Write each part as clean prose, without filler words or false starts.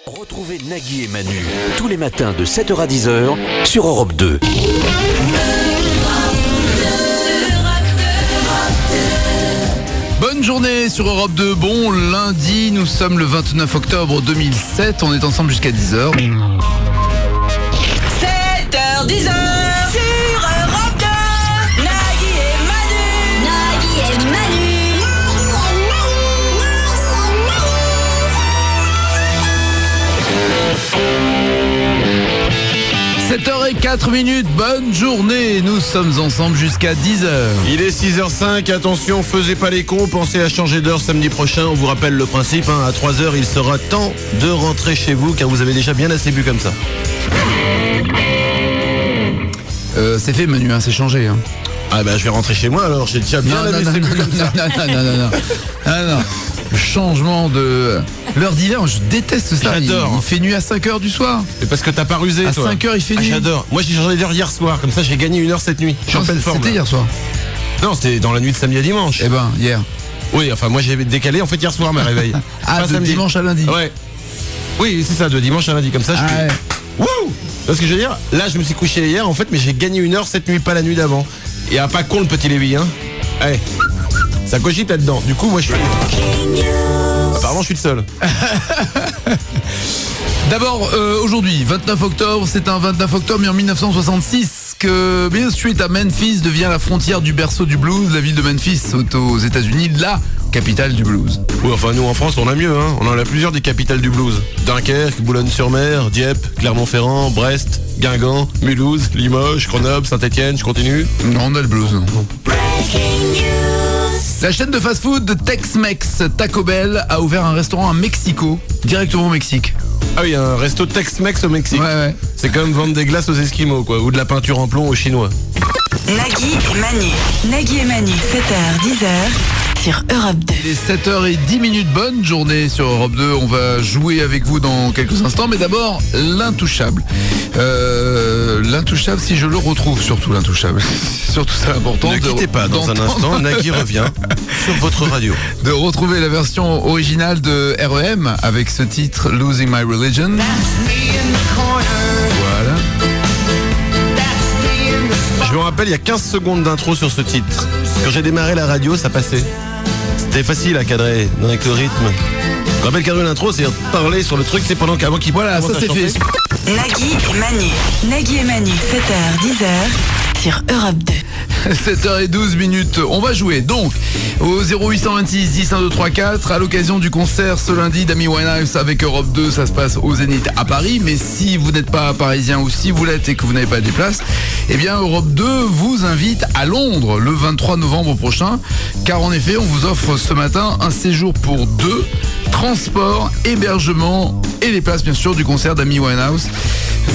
Retrouvez Nagui et Manu tous les matins de 7h à 10h sur Europe 2. Bonne journée sur Europe 2, bon lundi, nous sommes le 29 octobre 2007, on est ensemble jusqu'à 10h. 7h, 10h sur Europe 2. Nagui et Manu. Nagui et Manu. 7h04, bonne journée, nous sommes ensemble jusqu'à 10h. Il est 6h05, attention, faisez pas les cons, pensez à changer d'heure samedi prochain, on vous rappelle le principe, à 3h il sera temps de rentrer chez vous car vous avez déjà bien assez bu comme ça. C'est fait Manu, c'est changé. Ah bah je vais rentrer chez moi alors, j'ai déjà bien assez bu comme ça. Non. Le changement de l'heure d'hiver, je déteste ça. J'adore. Il fait nuit à 5h du soir. C'est parce que t'as pas rusé À toi. 5h il fait nuit. J'adore. Moi j'ai changé d'heure hier soir, comme ça j'ai gagné 1 heure cette nuit. Je suis en pleine forme. C'était là. hier soir. Non, c'était dans la nuit de samedi à dimanche. Eh ben, hier. Oui, enfin moi j'ai décalé en fait hier soir ma réveil. Ah, Pas de samedi. dimanche à lundi. Ouais. Oui, c'est ça, de dimanche à lundi, comme ça je suis... Ah ouais. Wouh! Parce que je veux dire, là je me suis couché hier en fait, mais j'ai gagné 1 heure cette nuit, pas la nuit d'avant. Et pas con le petit Lévi, hein. Allez, ça cogite là-dedans. Du coup, moi je suis... Apparemment je suis le seul. D'abord, aujourd'hui, 29 octobre, c'est un 29 octobre, mais en 1966, que Beale Street à Memphis devient la frontière du berceau du blues. La ville de Memphis, aux États-Unis, la capitale du blues. Oui, enfin nous en France on a mieux, hein. On en a plusieurs des capitales du blues. Dunkerque, Boulogne-sur-Mer, Dieppe, Clermont-Ferrand, Brest, Guingamp, Mulhouse, Limoges, Grenoble, Saint-Étienne, je continue. Non, on a le blues. La chaîne de fast-food Tex-Mex Taco Bell a ouvert un restaurant à Mexico, directement au Mexique. Ah oui, un resto Tex-Mex au Mexique. Ouais. C'est comme vendre des glaces aux Esquimaux, quoi, ou de la peinture en plomb aux Chinois. Nagui et Manu. Nagui et Manu, 7h, 10h sur Europe 2. Il est 7h10, bonne journée sur Europe 2. On va jouer avec vous dans quelques instants, mais d'abord, l'intouchable. L'intouchable, si je le retrouve, surtout l'intouchable. Surtout c'est important. Ne quittez pas, dans un instant, Nagui revient sur votre radio. De retrouver la version originale de R.E.M. avec ce titre Losing My Religion. Voilà. Je me rappelle, il y a 15 secondes d'intro sur ce titre. Quand j'ai démarré la radio, ça passait. C'était facile à cadrer avec le rythme. Je me rappelle cadrer l'intro, c'est parler sur le truc, c'est pendant qu'avant qu'il Voilà, commence ça à c'est chanter. fait. Nagui et Manu. Nagui et Manu, 7h, 10h sur Europe 2. 7h12, on va jouer donc au 0826 10 1 2 3 4 à l'occasion du concert ce lundi d'Amy Winehouse avec Europe 2. Ça se passe au Zénith à Paris, mais si vous n'êtes pas parisien ou si vous l'êtes et que vous n'avez pas des places, eh bien Europe 2 vous invite à Londres le 23 novembre prochain, car en effet on vous offre ce matin un séjour pour 2, transport, hébergement et les places bien sûr du concert d'Amy Winehouse.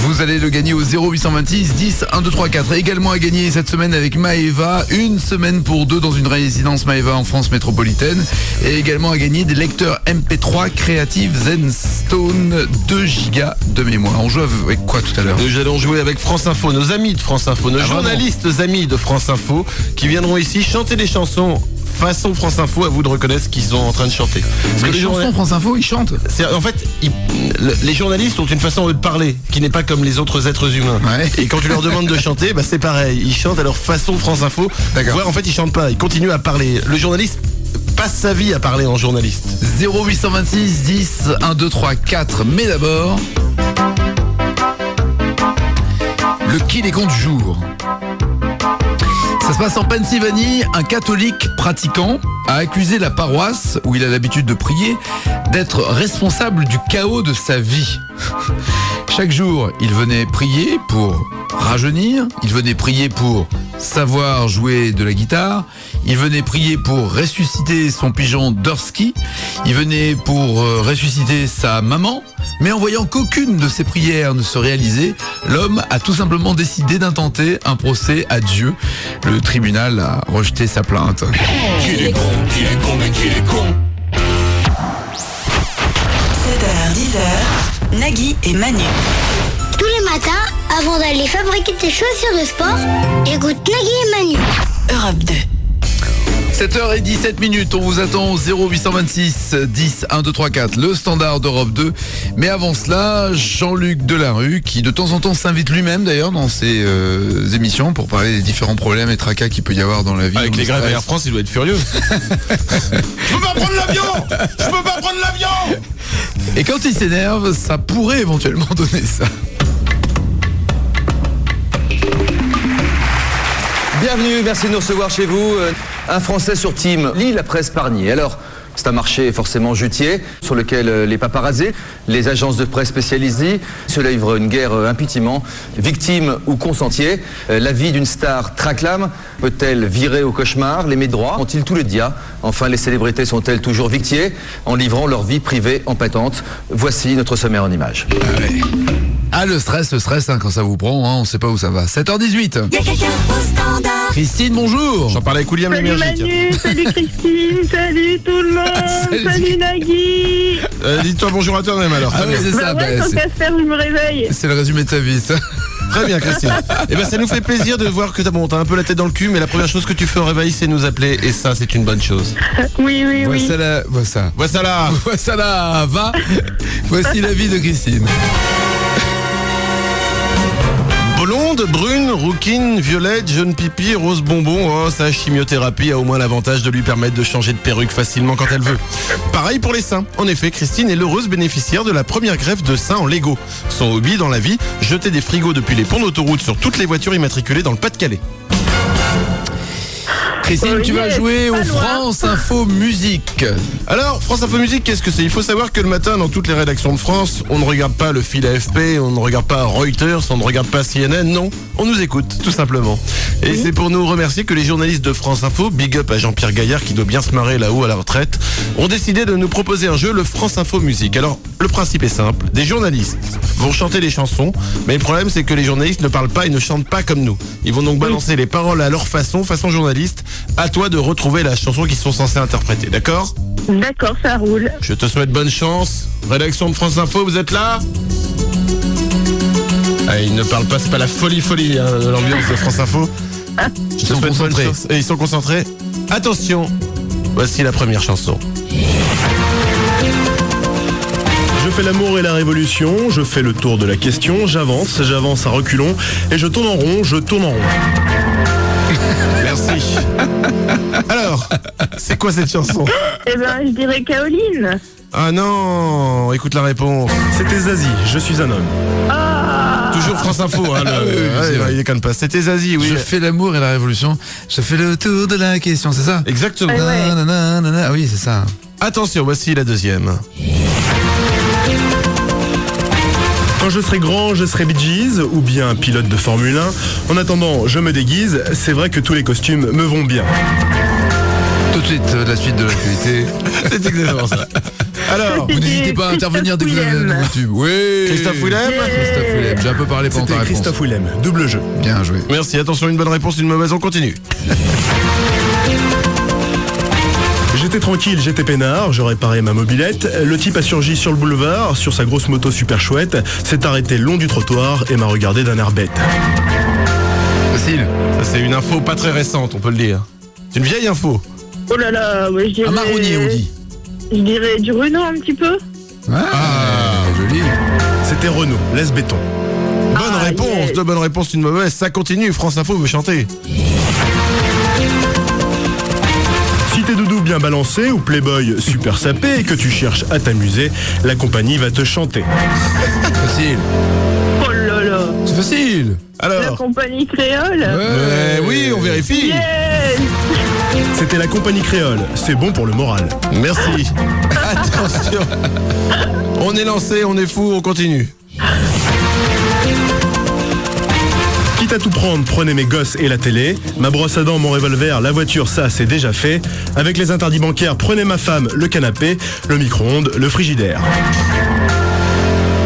Vous allez le gagner au 0826 10 1 2 3 4. Également à gagner cette semaine avec Maeva, une semaine pour 2 dans une résidence Maeva en France métropolitaine. Et également à gagner des lecteurs MP3 Creative Zenstone 2 Go de mémoire. On joue avec quoi tout à l'heure? Nous allons jouer avec France Info, nos amis de France Info, nos journalistes amis de France Info qui viendront ici chanter des chansons façon France Info, à vous de reconnaître ce qu'ils sont en train de chanter. Parce que Les chansons France Info, ils chantent. En fait, les journalistes ont une façon de parler qui n'est pas comme les autres êtres humains. Ouais. Et quand tu leur demandes de chanter, c'est pareil. Ils chantent à leur façon France Info. D'accord. Voire en fait, ils chantent pas. Ils continuent à parler. Le journaliste passe sa vie à parler en journaliste. 0826 10 1 2 3 4. Mais d'abord, le qui les comptes du jour. Ça se passe en Pennsylvanie. Un catholique pratiquant a accusé la paroisse où il a l'habitude de prier d'être responsable du chaos de sa vie. Chaque jour, il venait prier pour rajeunir, il venait prier pour savoir jouer de la guitare, il venait prier pour ressusciter son pigeon Dursky, il venait pour ressusciter sa maman, mais en voyant qu'aucune de ses prières ne se réalisait, l'homme a tout simplement décidé d'intenter un procès à Dieu. Le tribunal a rejeté sa plainte. Qu'il est con, mais qu'il est con. 7h, 10h, Nagui et Manu. Tous les matins, avant d'aller fabriquer tes chaussures de sport, écoute Nagui et Manu. Europe 2. 7h17, on vous attend au 0826 10 1 2 3 4, le standard d'Europe 2. Mais avant cela, Jean-Luc Delarue, qui de temps en temps s'invite lui-même d'ailleurs dans ses émissions pour parler des différents problèmes et tracas qu'il peut y avoir dans la vie. Avec les grèves à Air France, il doit être furieux. Je peux pas prendre l'avion. Je peux pas prendre l'avion. Et quand il s'énerve, ça pourrait éventuellement donner ça. Bienvenue, merci de nous recevoir chez vous. Un Français sur Team lit la presse Pargny. Alors, c'est un marché forcément juttier sur lequel les paparazzis, les agences de presse spécialisées se livrent une guerre impunément. Victime ou consentier, la vie d'une star traquelame peut-elle virer au cauchemar? Les médroits ont-ils tous les dias? Enfin, les célébrités sont-elles toujours victimes en livrant leur vie privée en patente? Voici notre sommaire en images. Ah, le stress, hein, quand ça vous prend, hein, on sait pas où ça va. 7h18. Y'a quelqu'un au standard. Christine, bonjour. J'en parlais avec William Salut l'énergie. Manu, salut Christine, salut tout le monde, salut Nagui. Dis-toi bonjour à toi-même alors. Ah oui, c'est ça, Bah ouais, bah, sans Casper, je me réveille. c'est le résumé de sa vie, ça. Très bien Christine. Et ben ça nous fait plaisir de voir que t'as un peu la tête dans le cul, mais la première chose que tu fais au réveil c'est nous appeler, et ça c'est une bonne chose. Oui. Voici Voilà. va. Voici la vie de Christine. Blonde, brune, rouquine, violette, jaune pipi, rose bonbon, oh, sa chimiothérapie a au moins l'avantage de lui permettre de changer de perruque facilement quand elle veut. Pareil pour les seins. En effet, Christine est l'heureuse bénéficiaire de la première greffe de seins en Lego. Son hobby dans la vie, jeter des frigos depuis les ponts d'autoroute sur toutes les voitures immatriculées dans le Pas-de-Calais. Christine, Oh, tu vas yes, jouer au pas loin. France Info Musique. Alors, France Info Musique, qu'est-ce que c'est? Il faut savoir que le matin, dans toutes les rédactions de France, on ne regarde pas le fil AFP, on ne regarde pas Reuters, on ne regarde pas CNN, non, on nous écoute, tout simplement. Et c'est pour nous remercier que les journalistes de France Info, big up à Jean-Pierre Gaillard qui doit bien se marrer là-haut à la retraite, ont décidé de nous proposer un jeu, le France Info Musique. Alors, le principe est simple, des journalistes vont chanter des chansons, mais le problème c'est que les journalistes ne parlent pas et ne chantent pas comme nous. Ils vont donc balancer les paroles à leur façon journaliste. À toi de retrouver la chanson qu'ils sont censés interpréter, d'accord? D'accord, ça roule. Je te souhaite bonne chance. Rédaction de France Info, vous êtes là? Ah, ils ne parlent pas, c'est pas la folie hein, de l'ambiance de France Info. Je te sont souhaite bonne concentrés. chance. Et ils sont concentrés. Attention, voici la première chanson. Je fais l'amour et la révolution, je fais le tour de la question, j'avance à reculons, et je tourne en rond, Merci. Alors, c'est quoi cette chanson? Eh ben, je dirais Caroline. Ah non, écoute la réponse. C'était Zazie, je suis un homme. Toujours France Info, hein, c'est vrai. il déconne pas. C'était Zazie, oui. Je fais l'amour et la révolution. Je fais le tour de la question, c'est ça? Exactement. Ouais. Nanana. Ah oui, c'est ça. Attention, voici la deuxième. Quand je serai grand, je serai Bee Gees, ou bien pilote de Formule 1. En attendant, je me déguise, c'est vrai que tous les costumes me vont bien. Tout de suite, la suite de l'actualité. C'est exactement ça. Alors, Vous n'hésitez pas à intervenir dès que vous avez un nouveau tube. Oui. Christophe Willem. Christophe Willem. J'ai un peu parlé pendant ta C'était réponse. Christophe Willem, double jeu. Bien joué. Merci, attention, une bonne réponse, une mauvaise, on continue. J'étais tranquille, j'étais peinard, je réparais ma mobilette. Le type a surgi sur le boulevard, sur sa grosse moto super chouette, s'est arrêté le long du trottoir et m'a regardé d'un air bête. Facile. Ça, c'est une info pas très récente, on peut le dire. C'est une vieille info. Oh là là, ouais, je dirais... Un marronnier, on dit. Je dirais du Renault un petit peu. Ah, joli. C'était Renault, laisse béton. Bonne réponse, yes. deux bonnes réponses, une mauvaise. Ça continue, France Info veut chanter. Si t'es doudou bien balancé ou playboy super sapé et que tu cherches à t'amuser, la compagnie va te chanter. Facile. Oh là là. C'est facile. La Alors, compagnie créole. oui, on vérifie. Yes. C'était la compagnie créole, c'est bon pour le moral. Merci. Attention. On est lancé, on est fou, on continue. Quitte à tout prendre, prenez mes gosses et la télé. Ma brosse à dents, mon revolver, la voiture, ça c'est déjà fait. Avec les interdits bancaires, prenez ma femme, le canapé, le micro-ondes, le frigidaire.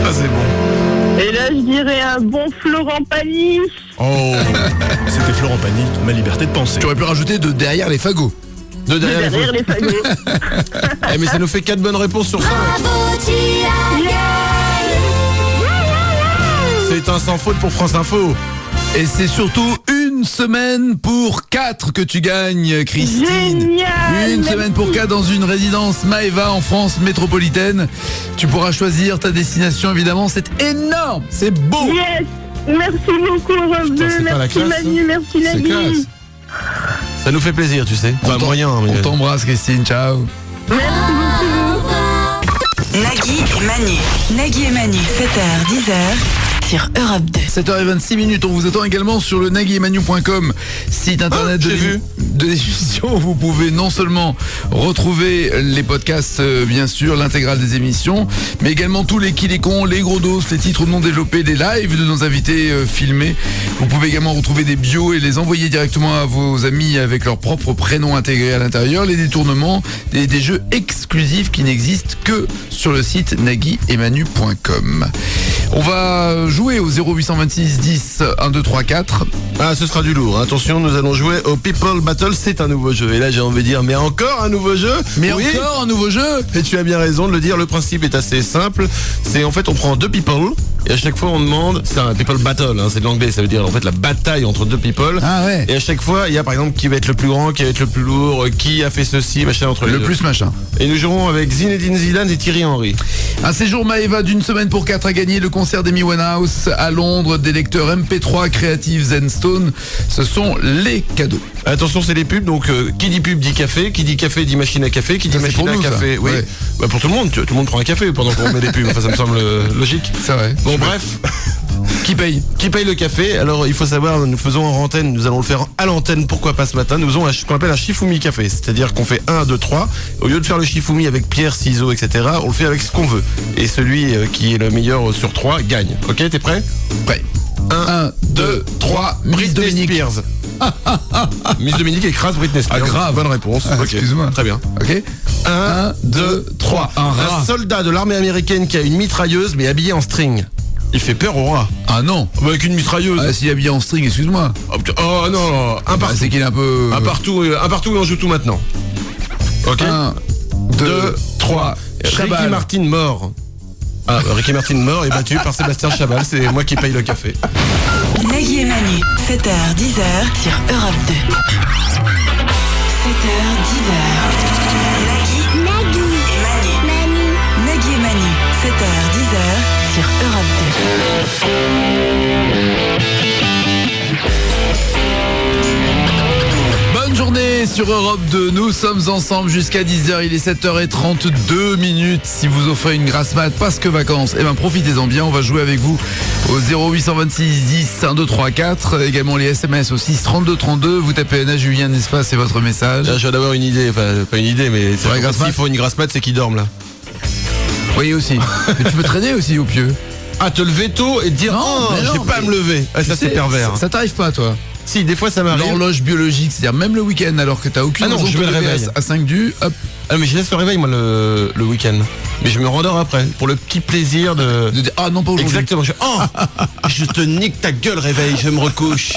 Ah, c'est bon. Et là, je dirais un bon Florent Pagny. Oh. C'était Florent Pagny, ma liberté de penser. Tu aurais pu rajouter de derrière les fagots. De derrière, Derrière les fagots. Eh, mais ça nous fait 4 bonnes réponses sur 5. Bravo, tu as gagné. C'est un sans faute pour France Info. Et c'est surtout une une semaine pour 4 que tu gagnes, Christine. Génial. Une semaine pour 4 dans une résidence Maeva en France métropolitaine. Tu pourras choisir ta destination, évidemment. C'est énorme, c'est beau. Yes. Merci beaucoup, Europe 2. c'est pas la Merci, classe, Manu. Merci, C'est Nagui. classe. Ça nous fait plaisir, tu sais. Enfin, moyen. Mais... On t'embrasse, Christine, ciao. Nagui et Manu. Nagui et Manu, 7h, 10h sur Europe 2. 7h26, on vous attend également sur le naguiemanu.com, site internet de l'émission. Vous pouvez non seulement retrouver les podcasts, bien sûr, l'intégrale des émissions, mais également tous les qui les cons, les gros dos, les titres non développés, des lives de nos invités filmés. Vous pouvez également retrouver des bios et les envoyer directement à vos amis avec leur propre prénom intégré à l'intérieur, les détournements, des jeux exclusifs qui n'existent que sur le site naguiemanu.com. On va jouer au 0826 10 1 2 3 4. Ah, ce sera du lourd. Attention, nous allons jouer au People Battle. C'est un nouveau jeu. Et là, j'ai envie de dire, mais encore un nouveau jeu? Mais oui. encore un nouveau jeu? Et tu as bien raison de le dire. Le principe est assez simple. C'est en fait, on prend deux people. Et à chaque fois, on demande, c'est un people battle, hein, c'est de l'anglais, ça veut dire en fait la bataille entre deux people. Ah ouais. Et à chaque fois, il y a par exemple qui va être le plus grand, qui va être le plus lourd, qui a fait ceci, machin entre les Le deux. plus machin. Et nous jouerons avec Zinedine Zidane et Thierry Henry. Un séjour Maeva d'une semaine pour 4 à gagner, le concert d'Amy Winehouse à Londres, des lecteurs MP3 Creative Zenstone. Ce sont les cadeaux. Attention, c'est les pubs, donc qui dit pub dit café, qui dit café dit machine à café, qui dit Ça, c'est machine pour à nous, café. ça. Oui. Ouais. Bah pour tout le monde, tout le monde prend un café pendant qu'on met des pubs. Enfin, ça me semble logique. C'est vrai. Bon, bref. Qui paye? Qui paye le café? Alors il faut savoir, nous faisons en antenne, nous allons le faire à l'antenne, pourquoi pas ce matin. Nous faisons ce qu'on appelle un Shifumi café, c'est-à-dire qu'on fait 1, 2, 3. Au lieu de faire le Shifumi avec pierre, ciseaux, etc., on le fait avec ce qu'on veut. Et celui qui est le meilleur sur 3 gagne. Ok, t'es prêt? Prêt. 1, 2, 3, Britney Spears. Miss Dominique écrase Britney Spears. Ah, grave. Bonne réponse. Ah, Ok. excuse-moi. Très bien. Ok. 1, 2, 3. Un soldat de l'armée américaine qui a une mitrailleuse mais habillé en string. Il fait peur au rat. Ah non. Bah, avec une mitrailleuse. Ah, s'il est habillé en string, excuse-moi. Oh non, un Bah, partout. c'est qu'il est un peu... Un partout et on joue tout maintenant. Ok. 1, 2, 3. Ricky Martin mort. Ah, Ricky Martin mort est battu par Sébastien Chabal. C'est moi qui paye le café. Nagui et Manu, 7h, 10h sur Europe 2. 7h, 10h. Nagui et Manu. Nagui et Manu, 7h, 10h sur Europe 2. Bonne journée sur Europe 2, nous sommes ensemble jusqu'à 10h, il est 7h32. Si vous offrez une grasse mat, parce que vacances, eh ben profitez-en bien, on va jouer avec vous au 0826 10 1 2 3 4, également les SMS au 6 32 32, vous tapez Anna Julien espace et votre message. Là, je viens d'avoir une idée, enfin pas une idée, mais c'est Ouais, vrai que s'il grasse faut une grasse mat, c'est qu'ils dorment là. Oui aussi, mais tu peux traîner aussi au pieu. Ah, te lever tôt et te dire Non, mais non, j'ai pas à mais- me lever. Ah, ça Tu sais, c'est pervers. Ça t'arrive pas toi? Si, des fois ça m'arrive. L'horloge biologique, c'est-à-dire même le week-end alors que t'as aucune Ah non, raison de je te me lever réveille. à 5 du, hop, Ah mais je laisse le réveil moi le week-end. Mais je me rendors après pour le petit plaisir de de dire ah non pas aujourd'hui. Exactement. Je te nique ta gueule réveil, je me recouche.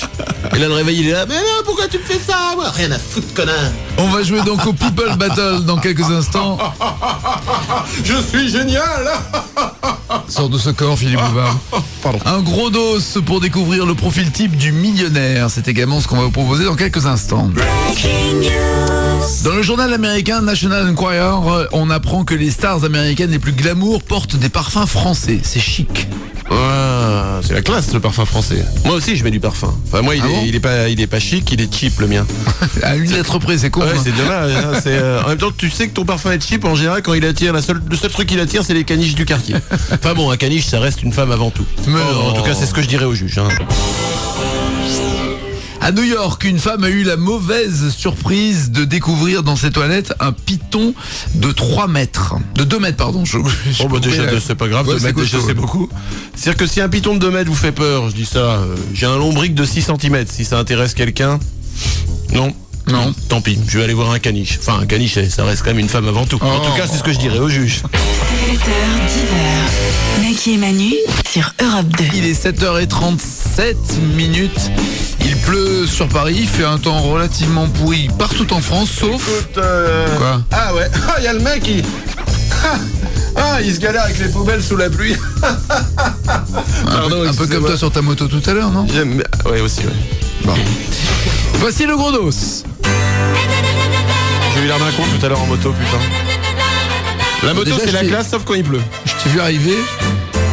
Et là le réveil il est là. Mais non, pourquoi tu me fais ça? Moi, rien à foutre, connard. On va jouer donc au People Battle dans quelques instants. Je suis génial. Sors de ce corps, Philippe Bouvard. Pardon. Un gros dos pour découvrir le profil type du millionnaire. C'est également ce qu'on va vous proposer dans quelques instants. Dans le journal américain National Enquirer, on apprend que les stars américaines les plus glamour portent des parfums français. C'est chic. Ah, c'est la classe le parfum français. Moi aussi je mets du parfum. Enfin moi Ah bon il est pas chic, il est cheap le mien. À une lettre près, c'est con. Ouais, hein. c'est dommage. Hein, en même temps, tu sais que ton parfum est cheap en général quand il attire. Le seul truc qu'il attire, c'est les caniches du quartier. Enfin bon, un caniche, ça reste une femme avant tout. Mais En tout cas, c'est ce que je dirais au juge. Hein. À New York, une femme a eu la mauvaise surprise de découvrir dans ses toilettes un python de 3 mètres. De 2 mètres, pardon. Oh bah déjà, c'est pas grave, Ouais, 2 c'est mètres déjà costaud. c'est beaucoup. C'est-à-dire que si un python de 2 mètres vous fait peur, je dis ça, j'ai un lombric de 6 cm. Si ça intéresse quelqu'un, non. Non. Tant pis, je vais aller voir un caniche. Enfin, un caniche, ça reste quand même une femme avant tout. En tout cas, c'est ce que je dirais au juge. 7h, 10h. Nagui et Manu sur Europe 2. Il est 7h37. Il pleut sur Paris, il fait un temps relativement pourri partout en France, sauf... Écoute, Quoi? Ah ouais, il y a le mec qui... Ah, il se galère avec les poubelles sous la pluie. Pardon, un peu comme excusez-moi. toi sur ta moto tout à l'heure, non? Ouais, aussi, ouais. Bon. Voici le gros dos. J'ai eu l'air d'un con tout à l'heure en moto, putain. La moto, Déjà, c'est la je t'ai- classe, sauf quand il pleut. Je t'ai vu arriver.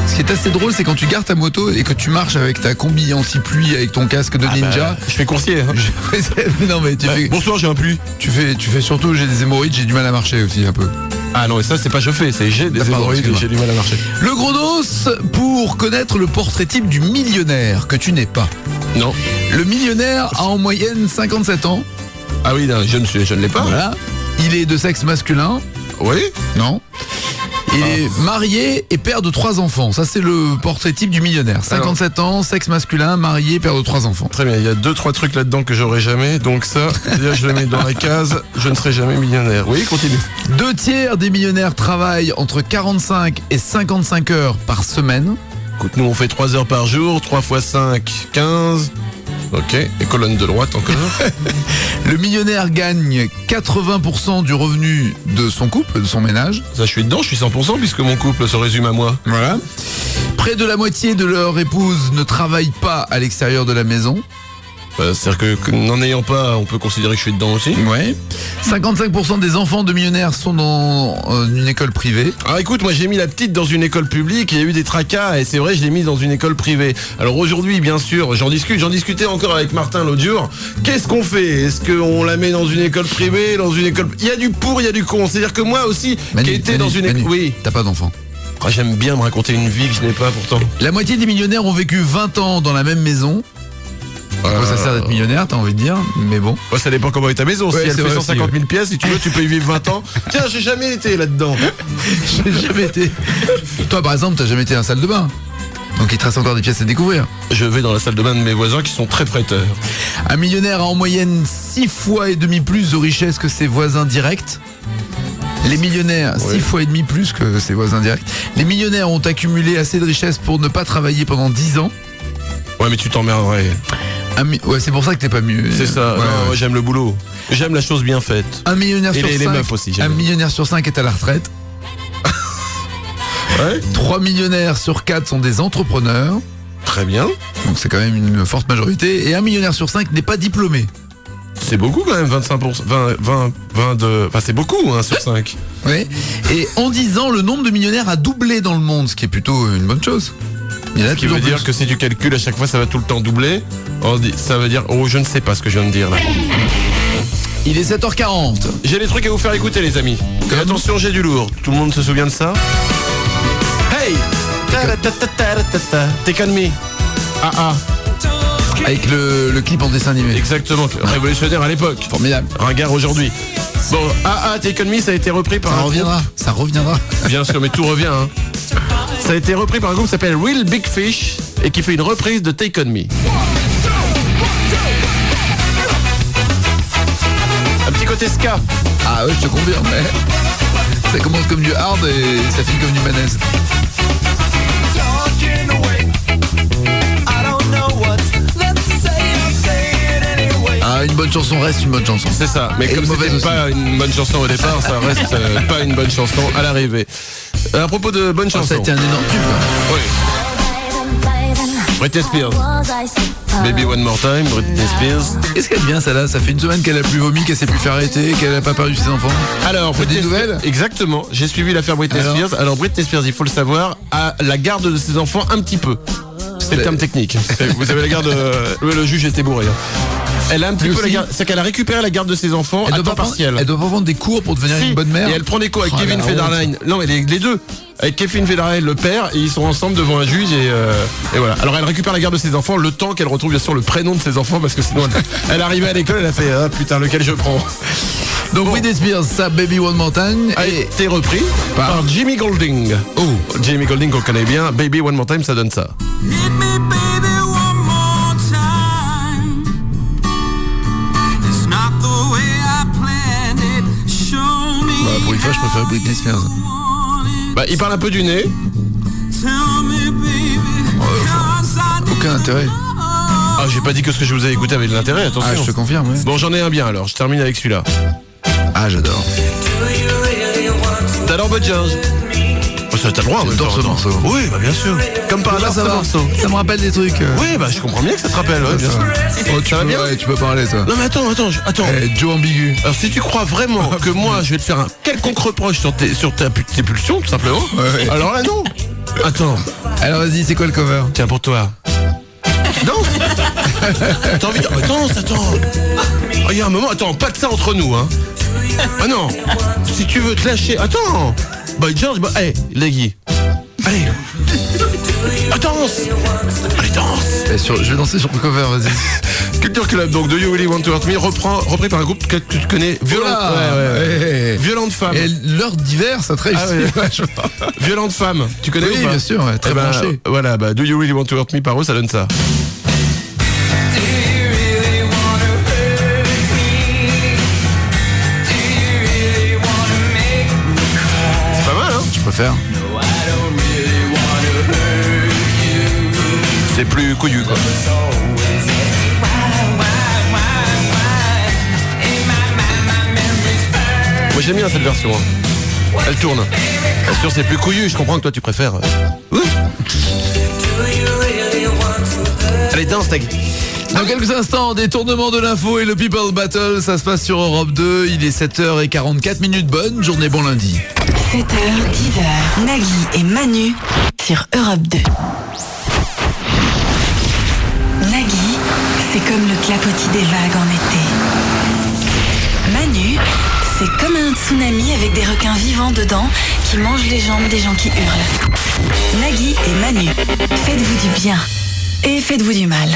Ce qui est assez drôle, c'est quand tu gardes ta moto et que tu marches avec ta combi anti-pluie avec ton casque de ninja. Je fais coursier. Hein. Non mais tu fais, Bonsoir, j'ai un pluie. tu fais surtout, j'ai des hémorroïdes, j'ai du mal à marcher aussi un peu. Ah non, et ça, c'est pas je fais, c'est j'ai des Pardon, hémorroïdes, excuse-moi. j'ai du mal à marcher. Le gros dos pour connaître le portrait type du millionnaire que tu n'es pas. Non. Le millionnaire a en moyenne 57 ans. Ah oui, non, je ne l'ai pas. Voilà. Il est de sexe masculin. Oui. Non. Il est marié et père de 3 enfants. Ça, c'est le portrait type du millionnaire. 57 ans, sexe masculin, marié, père de 3 enfants. Très bien, il y a 2-3 trucs là-dedans que j'aurai jamais, donc ça, déjà, je le mets dans la case, je ne serai jamais millionnaire. Oui, continue. 2 tiers des millionnaires travaillent entre 45 et 55 heures par semaine. Écoute, nous on fait 3 heures par jour, 3 x 5, 15. Ok, et colonne de droite encore. Le millionnaire gagne 80% du revenu de son couple, de son ménage. Ça, je suis dedans, je suis 100% puisque mon couple se résume à moi. Voilà. Près de la moitié de leur épouse ne travaille pas à l'extérieur de la maison. C'est-à-dire que n'en ayant pas, on peut considérer que je suis dedans aussi. Ouais. 55% des enfants de millionnaires sont dans une école privée. Alors écoute, moi j'ai mis la petite dans une école publique, il y a eu des tracas et c'est vrai, je l'ai mise dans une école privée. Alors aujourd'hui, bien sûr, j'en discutais encore avec Martin l'autre jour. Qu'est-ce qu'on fait? Est-ce qu'on la met dans une école privée, dans une école... Il y a du pour, il y a du con. C'est-à-dire que moi aussi, qui était dans une école... Oui. T'as pas d'enfant. Ah, j'aime bien me raconter une vie que je n'ai pas pourtant. La moitié des millionnaires ont vécu 20 ans dans la même maison. À quoi ça sert d'être millionnaire, t'as envie de dire, mais bon. Ouais, ça dépend comment est ta maison. Ouais, si elle c'est fait vrai 150 aussi, 000 pièces, si tu veux, tu peux y vivre 20 ans. Tiens, j'ai jamais été là-dedans. J'ai jamais été. Toi, par exemple, t'as jamais été à la salle de bain. Donc il te reste encore des pièces à découvrir. Je vais dans la salle de bain de mes voisins qui sont très prêteurs. Un millionnaire a en moyenne 6 fois et demi plus de richesse que ses voisins directs. Les millionnaires, 6 fois et demi plus que ses voisins directs. Les millionnaires ont accumulé assez de richesse pour ne pas travailler pendant 10 ans. Ouais, mais tu t'emmerderais. Ouais, c'est pour ça que t'es pas mieux. C'est ça. Ouais, Non, ouais. moi, j'aime le boulot. J'aime la chose bien faite. Un millionnaire Et sur les 5. meufs aussi, j'aime Un bien. millionnaire sur 5 est à la retraite. Ouais. 3 millionnaires sur 4 sont des entrepreneurs. Très bien. Donc c'est quand même une forte majorité. Et un millionnaire sur 5 n'est pas diplômé. C'est beaucoup quand même, 25%. 22. Enfin, c'est beaucoup, hein, sur 5. Ouais. Et en 10 ans, le nombre de millionnaires a doublé dans le monde, ce qui est plutôt une bonne chose. Il y en a Ce qui de plus veut en dire plus. que si tu calcules à chaque fois, ça va tout le temps doubler. Ça veut dire, oh, je ne sais pas ce que je viens de dire là. Il est 7h40. J'ai des trucs à vous faire écouter, les amis. Et attention, j'ai du lourd. Tout le monde se souvient de ça? Hey! Take on me. Ah. Avec le clip en dessin animé. Exactement. Révolutionnaire à l'époque. Formidable. Ringard aujourd'hui. Bon, Take on me, ça a été repris par Ça un reviendra. Ça reviendra. groupe. Bien sûr, mais tout revient. Hein. Ça a été repris par un groupe qui s'appelle Real Big Fish et qui fait une reprise de Take on me. Un petit côté ska. Ah ouais, je te confirme. Mais ça commence comme du hard et ça finit comme du manège. Ah, une bonne chanson reste une bonne chanson. C'est ça. Mais Et comme une mauvaise c'était aussi. pas une bonne chanson au départ, ça reste pas une bonne chanson à l'arrivée. À propos de bonnes Ça a chansons. été un énorme tube. Oui. Britney Spears. Baby One More Time, Britney Spears. Qu'est-ce qu'elle est bien celle-là? Ça fait une semaine qu'elle a plus vomi, qu'elle s'est plus fait arrêter, qu'elle a pas perdu ses enfants. Alors, Des nouvelles? Exactement. J'ai suivi l'affaire Britney Alors Spears. Alors, Britney Spears, il faut le savoir, a la garde de ses enfants un petit peu. C'est le terme technique. Vous avez la garde. Le juge était bourré. Hein. Elle a un petit Lui peu la aussi. garde. C'est qu'elle a récupéré la garde de ses enfants à temps partiel. Elle doit pas prendre des cours pour devenir Si, une bonne mère. et elle prend des cours avec Oh, Kevin la Federline. Non, mais les deux. Avec Kevin Federline, le père, et ils sont ensemble devant un juge et voilà. Alors elle récupère la garde de ses enfants le temps qu'elle retrouve bien sûr le prénom de ses enfants parce que sinon elle arrivait à l'école, elle a fait ah putain lequel je prends. Donc Britney Spears, ça Baby One More Time. A Et été repris par Jimmy Golding. oh, Jimmy Golding qu'on connaît bien. Baby One More Time, ça donne ça. bah, pour une fois, je préfère Britney Spears. Bah il parle un peu du nez. Aucun intérêt. Ah j'ai pas dit que ce que je vous ai écouté avait de l'intérêt, attention. Ah, je te confirme, ouais. Bon j'en ai un bien alors, je termine avec celui-là. Ah, j'adore. T'adores Bud Jones. ça t'as le droit. J'adore ce morceau. Oui, bah bien sûr. Comme par hasard, ça ce va. morceau. Ça me rappelle des trucs. Oui, bah je comprends bien que ça te rappelle, ouais, bien sûr. Oh, tu Ça va peux, bien ouais, tu peux parler, toi. Non mais attends. Joe ambigu. Alors si tu crois vraiment que moi je vais te faire un quelconque reproche sur tes pulsions, tout simplement, Ouais. alors là non. Attends, Alors vas-y, c'est quoi le cover? tiens pour toi. Non. T'as envie de... Attends. Il y a un moment, attends, pas de ça entre nous, hein. Ah non. Si tu veux te lâcher, attends. Bah George, hey, Leggy. Allez. Danse. Allez, danse. Je vais danser sur le cover, vas-y. Culture Club, donc de You Really Want to Hurt Me, repris par un groupe que tu connais, Violente. Ouais. Violente Femme. Et l'heure d'hiver, ça te réussit. Ah ouais. vachement. Violente Femme, tu connais Oui, ou pas? bien sûr, ouais, très Eh ben, branché. Voilà, bah Do You Really Want to Hurt Me par eux, ça donne ça. C'est pas mal, hein? Je préfère. C'est plus couillu, quoi. Moi j'aime bien cette version, hein. Elle tourne. Bien sûr, c'est plus couillu, je comprends que toi tu préfères. Allez, danse, Tag. Dans quelques instants, détournement de l'info et le People Battle, ça se passe sur Europe 2, il est 7h44, bonne journée, bon lundi. 7h, 10h, Nagui et Manu sur Europe 2. Nagui, c'est comme le clapotis des vagues en été. Manu, c'est comme un tsunami avec des requins vivants dedans qui mangent les jambes des gens qui hurlent. Nagui et Manu, faites-vous du bien et faites-vous du mal.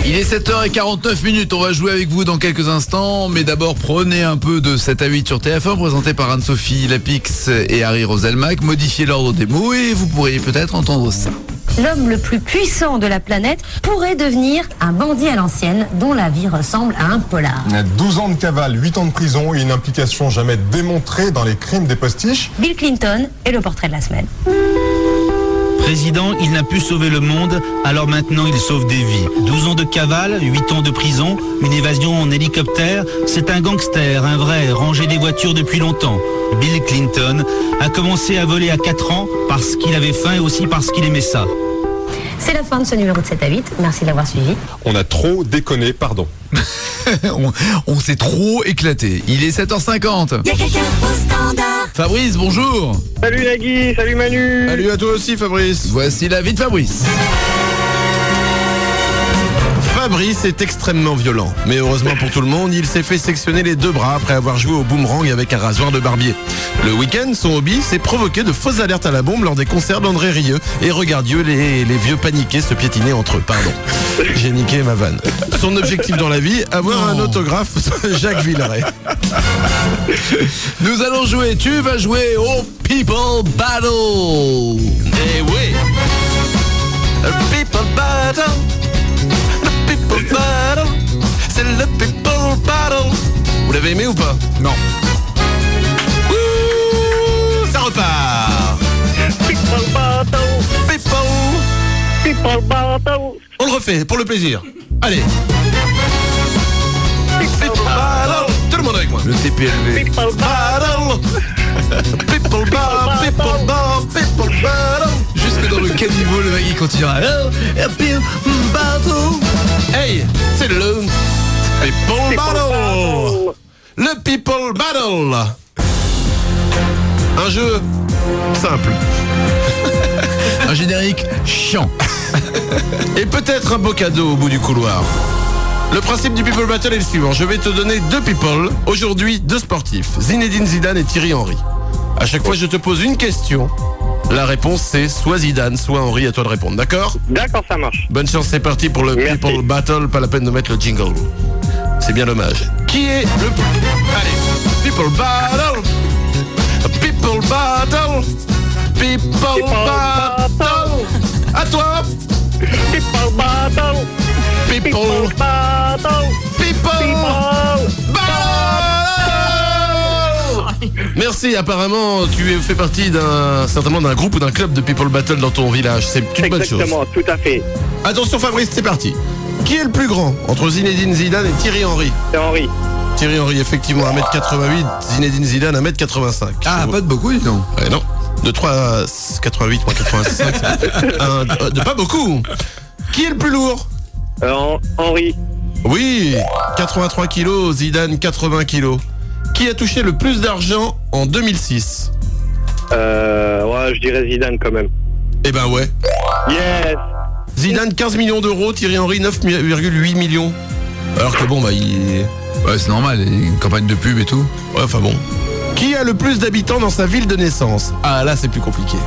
Il est 7h49, on va jouer avec vous dans quelques instants, mais d'abord prenez un peu de 7 à 8 sur TF1, présenté par Anne-Sophie Lapix et Harry Roselmack, modifiez l'ordre des mots et vous pourriez peut-être entendre ça. L'homme le plus puissant de la planète pourrait devenir un bandit à l'ancienne dont la vie ressemble à un polar. 12 ans de cavale, 8 ans de prison et une implication jamais démontrée dans les crimes des postiches. Bill Clinton est le portrait de la semaine. Président, il n'a pu sauver le monde, alors maintenant il sauve des vies. 12 ans de cavale, 8 ans de prison, une évasion en hélicoptère, c'est un gangster, un vrai, rangé des voitures depuis longtemps. Bill Clinton a commencé à voler à 4 ans parce qu'il avait faim et aussi parce qu'il aimait ça. C'est la fin de ce numéro de 7 à 8. Merci de l'avoir suivi. On a trop déconné, pardon. on s'est trop éclaté. Il est 7h50. Y'a quelqu'un au standard. Fabrice, bonjour. Salut Nagui, salut Manu. Salut à toi aussi, Fabrice. Voici la vie de Fabrice. Fabrice est extrêmement violent, mais heureusement pour tout le monde, il s'est fait sectionner les 2 bras après avoir joué au boomerang avec un rasoir de barbier. Le week-end, son hobby, c'est provoquer de fausses alertes à la bombe lors des concerts d'André Rieu et regardiez les vieux paniqués se piétiner entre eux. Pardon, j'ai niqué ma vanne. Son objectif dans la vie, avoir un autographe de Jacques Villeray. Nous allons jouer, tu vas jouer au People Battle. Eh oui, People Battle. People Battle, c'est le People Battle. Vous l'avez aimé ou pas? Non. Ouh, ça repart. People battle, People. people battle, On le refait pour le plaisir. Allez. people Battle. Tout le monde avec moi. Le TPLV. people battle. Battle. People Battle. People Battle. People Battle. Jusque dans le caniveau, le mec il continuera. Oh, People Battle. Hey, c'est le People Battle. Le People Battle. Un jeu simple. Un générique chiant. Et peut-être un beau cadeau au bout du couloir. Le principe du People Battle est le suivant. Je vais te donner 2 people, aujourd'hui 2 sportifs, Zinedine Zidane et Thierry Henry. À chaque fois, je te pose une question. La réponse, c'est soit Zidane, soit Henry. À toi de répondre, d'accord? D'accord, ça marche. Bonne chance, c'est parti pour le Merci. People Battle. Pas la peine de mettre le jingle. C'est bien dommage. Qui est le plus... Allez, People Battle. People Battle. People Battle. À toi. People battle, People. people battle, People. Battle. Merci, apparemment tu fais partie certainement d'un groupe ou d'un club de People Battle dans ton village. C'est une bonne chose. Exactement, tout à fait. Attention Fabrice, c'est parti. Qui est le plus grand entre Zinedine Zidane et Thierry Henry? C'est Henri. Thierry Henry, effectivement, 1m88, Zinedine Zidane, 1m85. Ah, pas de beaucoup, dis donc. Non. De 3 à 88 moins 85, de pas beaucoup. Qui est le plus lourd? Henri. Oui, 83 kilos, Zidane 80 kilos. Qui a touché le plus d'argent en 2006? Ouais, je dirais Zidane quand même. Eh ben ouais. Yes. Zidane 15 millions d'euros, Thierry Henry 9,8 millions. Alors que bon bah il... Ouais, c'est normal, une campagne de pub et tout. Ouais, enfin bon. Qui a le plus d'habitants dans sa ville de naissance? Ah là c'est plus compliqué.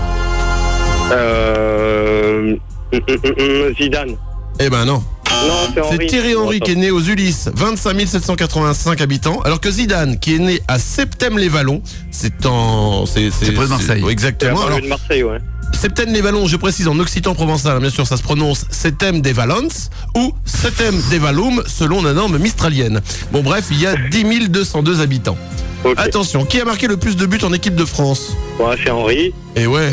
Zidane. Eh ben non. Non, c'est Henri. C'est Thierry Henry qui est né aux Ulysses, 25 785 habitants, alors que Zidane, qui est né à Septem-les-Vallons, c'est près de Marseille. Exactement. C'est de Marseille, ouais. Septem-les-Vallons, je précise en occitan provençal, bien sûr ça se prononce Septem-des-Valons ou Septem-des-Vallum selon la norme mistralienne. Bon bref, il y a 10 202 habitants. Okay. Attention, qui a marqué le plus de buts en équipe de France? Ouais, c'est Henri. Et ouais,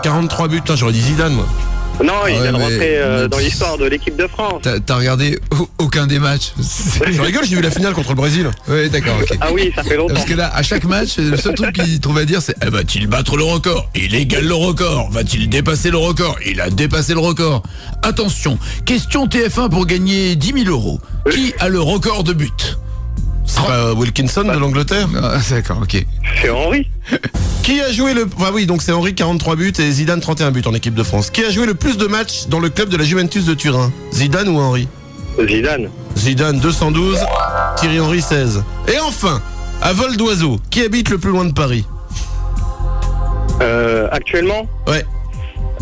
43 buts, j'aurais dit Zidane moi. Non, il vient de rentrer dans l'histoire de l'équipe de France. T'as regardé aucun des matchs? Je rigole, j'ai vu la finale contre le Brésil. Oui, d'accord, ok. Ah oui, ça fait longtemps. Parce que là, à chaque match, le seul truc qu'il trouve à dire, c'est va-t-il battre le record? Il égale le record. Va-t-il dépasser le record? Il a dépassé le record. Attention, question TF1 pour gagner 10 000 euros. Qui a le record de buts? C'est pas Wilkinson de l'Angleterre? Ah, d'accord, ok. C'est Henri. Qui a joué le... Enfin oui, donc c'est Henri 43 buts et Zidane 31 buts en équipe de France. Qui a joué le plus de matchs dans le club de la Juventus de Turin? Zidane ou Henri? Zidane. Zidane 212, Thierry Henry 16. Et enfin, à vol d'oiseau, qui habite le plus loin de Paris? Actuellement? Ouais.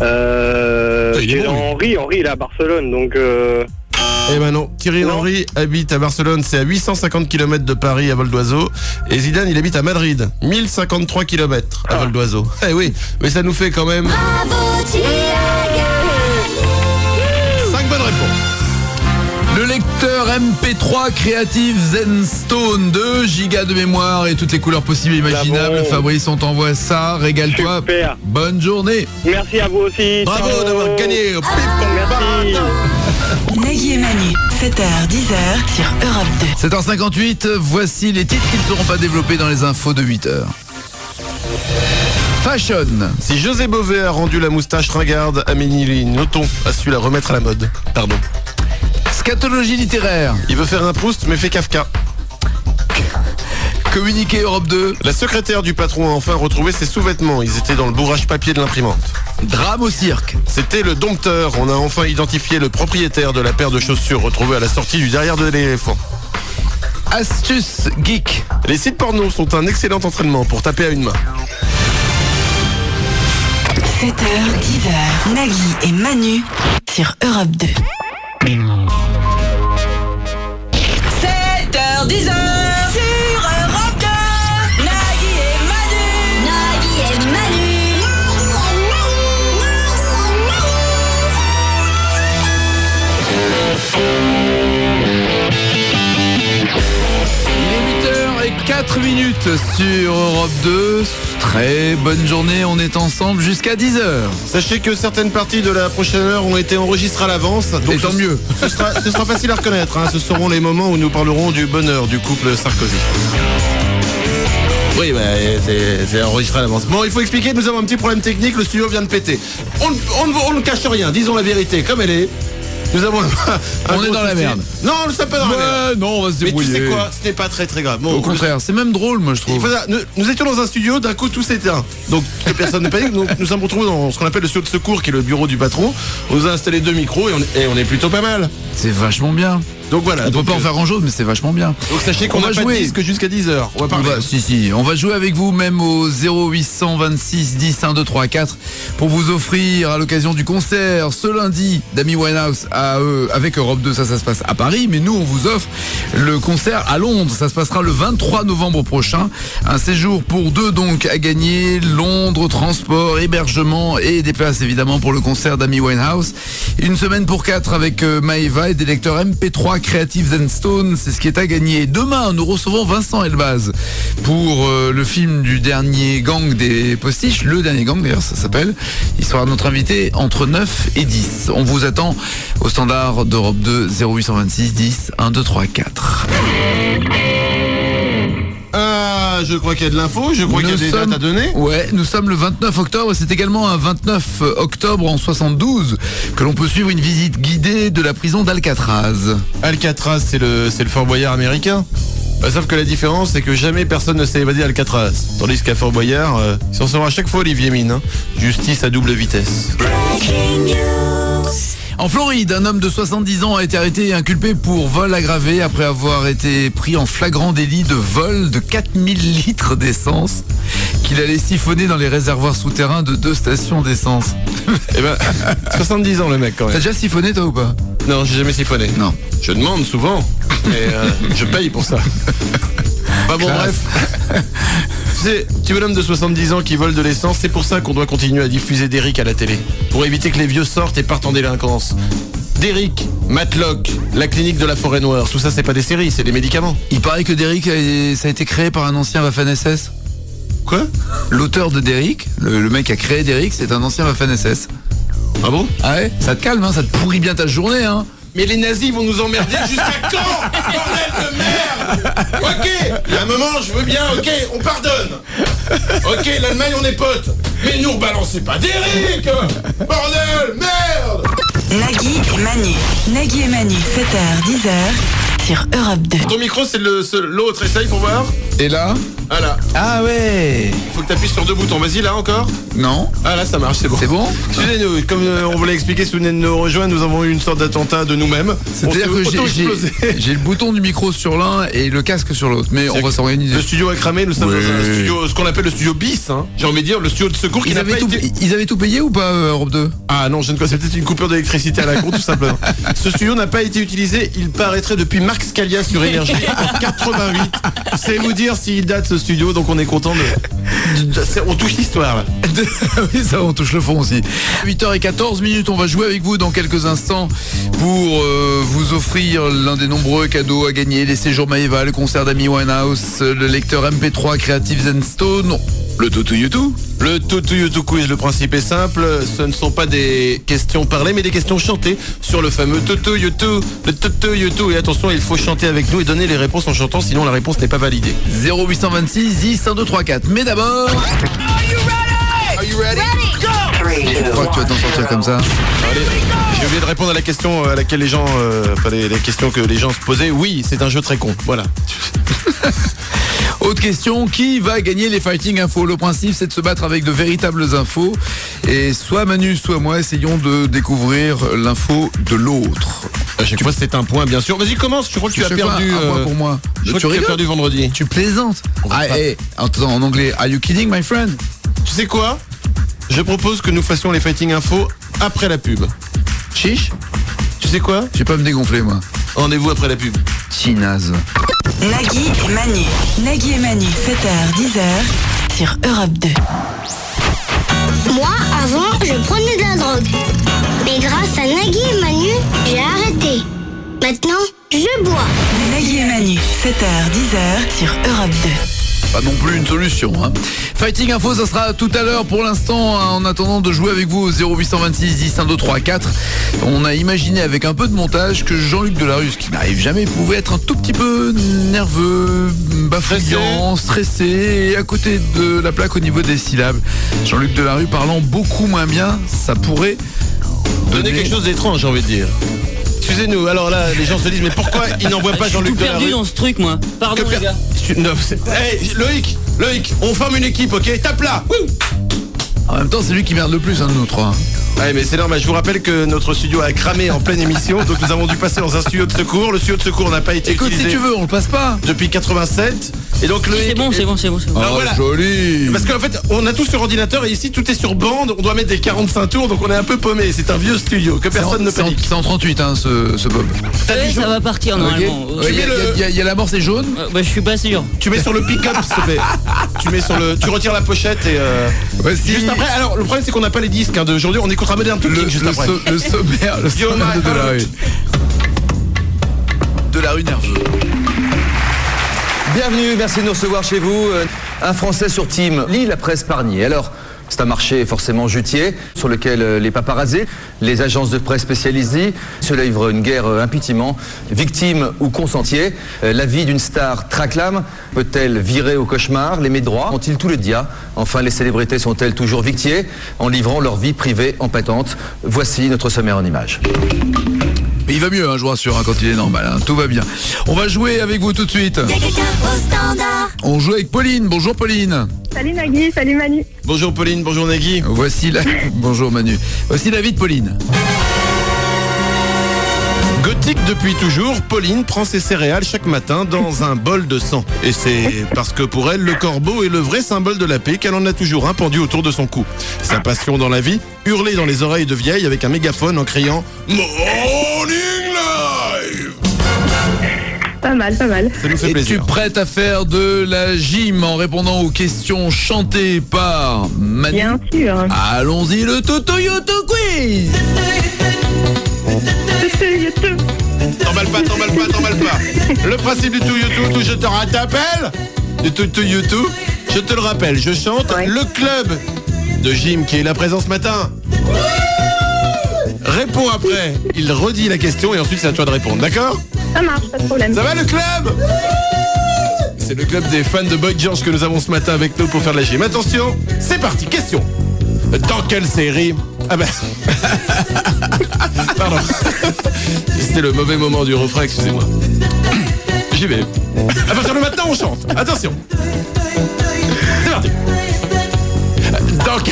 Henri il est à Barcelone, donc... Eh ben non, Thierry Henry habite à Barcelone, c'est à 850 km de Paris à vol d'oiseau. Et Zidane, il habite à Madrid, 1053 km à vol d'oiseau. Eh oui, mais ça nous fait quand même... 5 bonnes réponses. Le lecteur MP3 Creative Zenstone, 2 gigas de mémoire et toutes les couleurs possibles et imaginables. Fabrice, on t'envoie ça, régale-toi. Super. Bonne journée. Merci à vous aussi. Bravo d'avoir gagné. Merci. Nagui et Manu, 7h, 10h sur Europe 2. 7h58, voici les titres qui ne seront pas développés dans les infos de 8h. Fashion. Si José Bové a rendu la moustache ringarde, Amélie Nothomb a su la remettre à la mode. Pardon. Scatologie littéraire. Il veut faire un Proust mais fait Kafka. Communiqué Europe 2. La secrétaire du patron a enfin retrouvé ses sous-vêtements. Ils étaient dans le bourrage papier de l'imprimante. Drame au cirque. C'était le dompteur. On a enfin identifié le propriétaire de la paire de chaussures retrouvée à la sortie du derrière de l'éléphant. Astuce geek. Les sites porno sont un excellent entraînement pour taper à une main. 7h, 10h, Nagui et Manu sur Europe 2. 7h, 10h sur Europe 2. Nagui et Manu. Nagui et Manu. Il est 8h04 sur Europe 2. Très bonne journée, on est ensemble jusqu'à 10h. Sachez que certaines parties de la prochaine heure ont été enregistrées à l'avance. Et tant mieux. Ce sera facile à reconnaître. Ce seront les moments où nous parlerons du bonheur du couple Sarkozy. Oui, c'est enregistré à l'avance. Bon, il faut expliquer, nous avons un petit problème technique, le studio vient de péter. On ne cache rien, disons la vérité comme elle est. Nous avons on est dans la merde. Non, on ne sait pas dans la merde. Non, on va se débrouiller. Mais tu sais quoi, ce n'est pas très très grave. Bon, au contraire, c'est même drôle, moi je trouve. Nous étions dans un studio, d'un coup tout s'éteint. Donc personne ne panique. Donc nous sommes retrouvés dans ce qu'on appelle le studio de secours, qui est le bureau du patron. On nous a installé 2 micros et on est plutôt pas mal. C'est vachement bien. Donc voilà. On peut pas en faire grand chose, mais c'est vachement bien. Donc sachez qu'on va pas de disque jusqu'à 10h. On va parler. On va jouer avec vous même au 0826 10 1 2 3 4 pour vous offrir à l'occasion du concert ce lundi d'Amy Winehouse avec Europe 2. Ça se passe à Paris, mais nous on vous offre le concert à Londres. Ça se passera le 23 novembre prochain. Un séjour pour 2 donc à gagner. Londres, transport, hébergement et des places évidemment pour le concert d'Amy Winehouse. Une semaine pour 4 avec Maëva et des lecteurs MP3 Creative Zenstone, c'est ce qui est à gagner. Demain, nous recevons Vincent Elbaz pour le film du dernier gang des postiches, le dernier gang d'ailleurs ça s'appelle. Il sera notre invité entre 9 et 10. On vous attend au standard d'Europe 2 0826 10 1 2 3 4. là, je crois qu'il y a de l'info, je crois qu'il y a des dates à donner. Ouais, nous sommes le 29 octobre, c'est également un 29 octobre en 72 que l'on peut suivre une visite guidée de la prison d'Alcatraz. Alcatraz, c'est le Fort Boyard américain. Sauf que la différence, c'est que jamais personne ne s'est évadé à Alcatraz. Tandis qu'à Fort Boyard, il s'en sort à chaque fois Olivier Mine. Hein. Justice à double vitesse. En Floride, un homme de 70 ans a été arrêté et inculpé pour vol aggravé après avoir été pris en flagrant délit de vol de 4000 litres d'essence qu'il allait siphonner dans les réservoirs souterrains de 2 stations d'essence. Eh ben, 70 ans le mec quand même. T'as déjà siphonné toi ou pas? Non, j'ai jamais siphonné. Non. Je demande souvent, mais je paye pour ça. Bah bon, bref. C'est petit bonhomme de 70 ans qui vole de l'essence, c'est pour ça qu'on doit continuer à diffuser Derrick à la télé. Pour éviter que les vieux sortent et partent en délinquance. Derrick, Matlock, la clinique de la forêt noire, tout ça c'est pas des séries, c'est des médicaments. Il paraît que Derrick, ça a été créé par un ancien Waffen-SS. Quoi? L'auteur de Derrick, le mec qui a créé Derrick, c'est un ancien Waffen-SS. Ah bon? Ah ouais? Ça te calme, hein, ça te pourrit bien ta journée, hein. Mais les nazis vont nous emmerder jusqu'à quand? Bordel de merde! Ok, il y a un moment, je veux bien, ok, on pardonne. Ok, l'Allemagne, on est potes. Mais nous, balancez pas Derrick! Bordel, merde! Nagui et Manu. Nagui et Manu, 7h, 10h sur Europe 2. Ton micro, c'est l'autre, essaye pour voir. Et là? Ah là. Ah ouais. Faut que t'appuies sur 2 boutons. Vas-y, là encore. Non. Ah là, ça marche, c'est bon. C'est bon? Excusez-nous, comme on vous l'a expliqué, si vous venez de nous rejoindre, nous avons eu une sorte d'attentat de nous-mêmes. C'est-à-dire que j'ai le bouton du micro sur l'un et le casque sur l'autre, mais on va s'organiser. Le studio a cramé, nous sommes dans un studio, ce qu'on appelle le studio bis, hein. J'ai envie de dire, le studio de secours qui n'a pas été... Ils avaient tout payé ou pas, Europe 2? Ah non, je ne sais pas, c'est peut-être une coupure d'électricité à la con, tout simplement. Ce studio n'a pas été utilisé, il paraîtrait depuis Marc Scalia sur Énergie en 88. C'est vous dire s'il date ce studio, donc on est content on touche l'histoire là. Oui, ça, on touche le fond aussi. 8h14, on va jouer avec vous dans quelques instants pour vous offrir l'un des nombreux cadeaux à gagner, les séjours Maeva, le concert d'Amy Winehouse, le lecteur MP3 Creative Zenstone, le Tutu YouTube. Le Tutu YouTube Quiz, le principe est simple, ce ne sont pas des questions parlées mais des questions chantées sur le fameux Tutu YouTube, le Tutu YouTube. Et attention, il faut chanter avec nous et donner les réponses en chantant, sinon la réponse n'est pas validée. 0826 10 1 2 3 4. Mais d'abord... Are you ready? Go! Je crois que tu vas t'en sortir comme ça. Allez, j'ai oublié de répondre à la question à laquelle les gens... les questions que les gens se posaient. Oui, c'est un jeu très con, voilà. Autre question, qui va gagner les Fighting Infos? Le principe, c'est de se battre avec de véritables infos. Et soit Manu, soit moi, essayons de découvrir l'info de l'autre. À chaque fois, c'est un point, bien sûr. Vas-y, commence. Je crois que tu as perdu... un point pour moi. Je crois que tu as perdu vendredi. Tu plaisantes. Attends, en anglais, are you kidding, my friend? Tu sais quoi? Je propose que nous fassions les Fighting Infos après la pub. Chiche? Tu sais quoi? Je vais pas me dégonfler, moi. Rendez-vous après la pub. Chinaze. Nagui et Manu. Nagui et Manu, 7h, 10h sur Europe 2. Moi, avant, je prenais de la drogue. Mais grâce à Nagui et Manu, j'ai arrêté. Maintenant, je bois. Nagui et Manu, 7h, 10h sur Europe 2. Pas non plus une solution, hein. Fighting Info, ça sera tout à l'heure. Pour l'instant, en attendant de jouer avec vous au 0826 10 1 2 3 4, on a imaginé avec un peu de montage que Jean-Luc Delarue, ce qui n'arrive jamais, pouvait être un tout petit peu nerveux, bafouillant, stressé, et à côté de la plaque au niveau des syllabes. Jean-Luc Delarue parlant beaucoup moins bien, ça pourrait donner quelque chose d'étrange, j'ai envie de dire. Excusez-nous, alors là, les gens se disent, mais pourquoi ils n'envoient pas Jean-Luc Delarue? Je suis perdu dans ce truc, moi. Pardon, les gars. Hey, Loïc, on forme une équipe, ok? Tape là. En même temps, c'est lui qui merde le plus, de nous trois. Ouais, mais c'est normal, je vous rappelle que notre studio a cramé en pleine émission, donc nous avons dû passer dans un studio de secours. Le studio de secours n'a pas été utilisé. Écoute, si tu veux, on le passe pas. Depuis 87. Et donc c'est bon. Alors, voilà. Joli. Parce qu'en fait, on a tout sur ordinateur et ici tout est sur bande, on doit mettre des 45 tours, donc on est un peu paumé. C'est un vieux studio, que personne ne panique. C'est en 38, hein, ce Bob. Ouais, ça va partir normalement. Il y a la mort, c'est jaune. Je suis pas sûr. Tu mets sur le pick-up, s'il te plaît. Tu retires la pochette et juste après. Alors le problème c'est qu'on n'a pas les disques d'aujourd'hui, on écoutera Modern Talking juste après. Le sommaire de Delarue. Delarue nerveux. Bienvenue, merci de nous recevoir chez vous. Un Français sur Team lit la presse Parnier. Alors, C'est un marché forcément jutier sur lequel les paparazzis, les agences de presse spécialisées se livrent une guerre impunément. Victime ou consentier, la vie d'une star traquelame peut-elle virer au cauchemar? Les médroits ont-ils tout le dia? Enfin, les célébrités sont-elles toujours victiers en livrant leur vie privée en patente? Voici notre sommaire en images. Mais il va mieux, je vous rassure, quand il est normal, tout va bien. On va jouer avec vous tout de suite. On joue avec Pauline. Bonjour Pauline. Salut Nagui, salut Manu. Bonjour Pauline, bonjour Nagui. Bonjour Manu. Voici la vie de Pauline. Gothique depuis toujours, Pauline prend ses céréales chaque matin dans un bol de sang. Et c'est parce que pour elle, le corbeau est le vrai symbole de la paix qu'elle en a toujours un pendu autour de son cou. Sa passion dans la vie, hurler dans les oreilles de vieille avec un mégaphone en criant « Morning Live !» Pas mal, pas mal. Ça nous fait plaisir. Es-tu prête à faire de la gym en répondant aux questions chantées par Manu? Bien sûr. Allons-y, le Toto Yoto Quiz. T'emballes pas. Le principe du tout YouTube, je te rappelle. Du tout YouTube, je te le rappelle, je chante le club de gym qui est là présent ce matin. Réponds après. Il redit la question et ensuite c'est à toi de répondre, d'accord? Ça marche, pas de problème. Ça va le club? C'est le club des fans de Boy George que nous avons ce matin avec nous pour faire de la gym. Attention, c'est parti, question. Dans quelle série? Ah ben... Pardon. C'était le mauvais moment du refrain, excusez-moi. J'y vais. À partir de maintenant, on chante. Attention. C'est parti. Donc...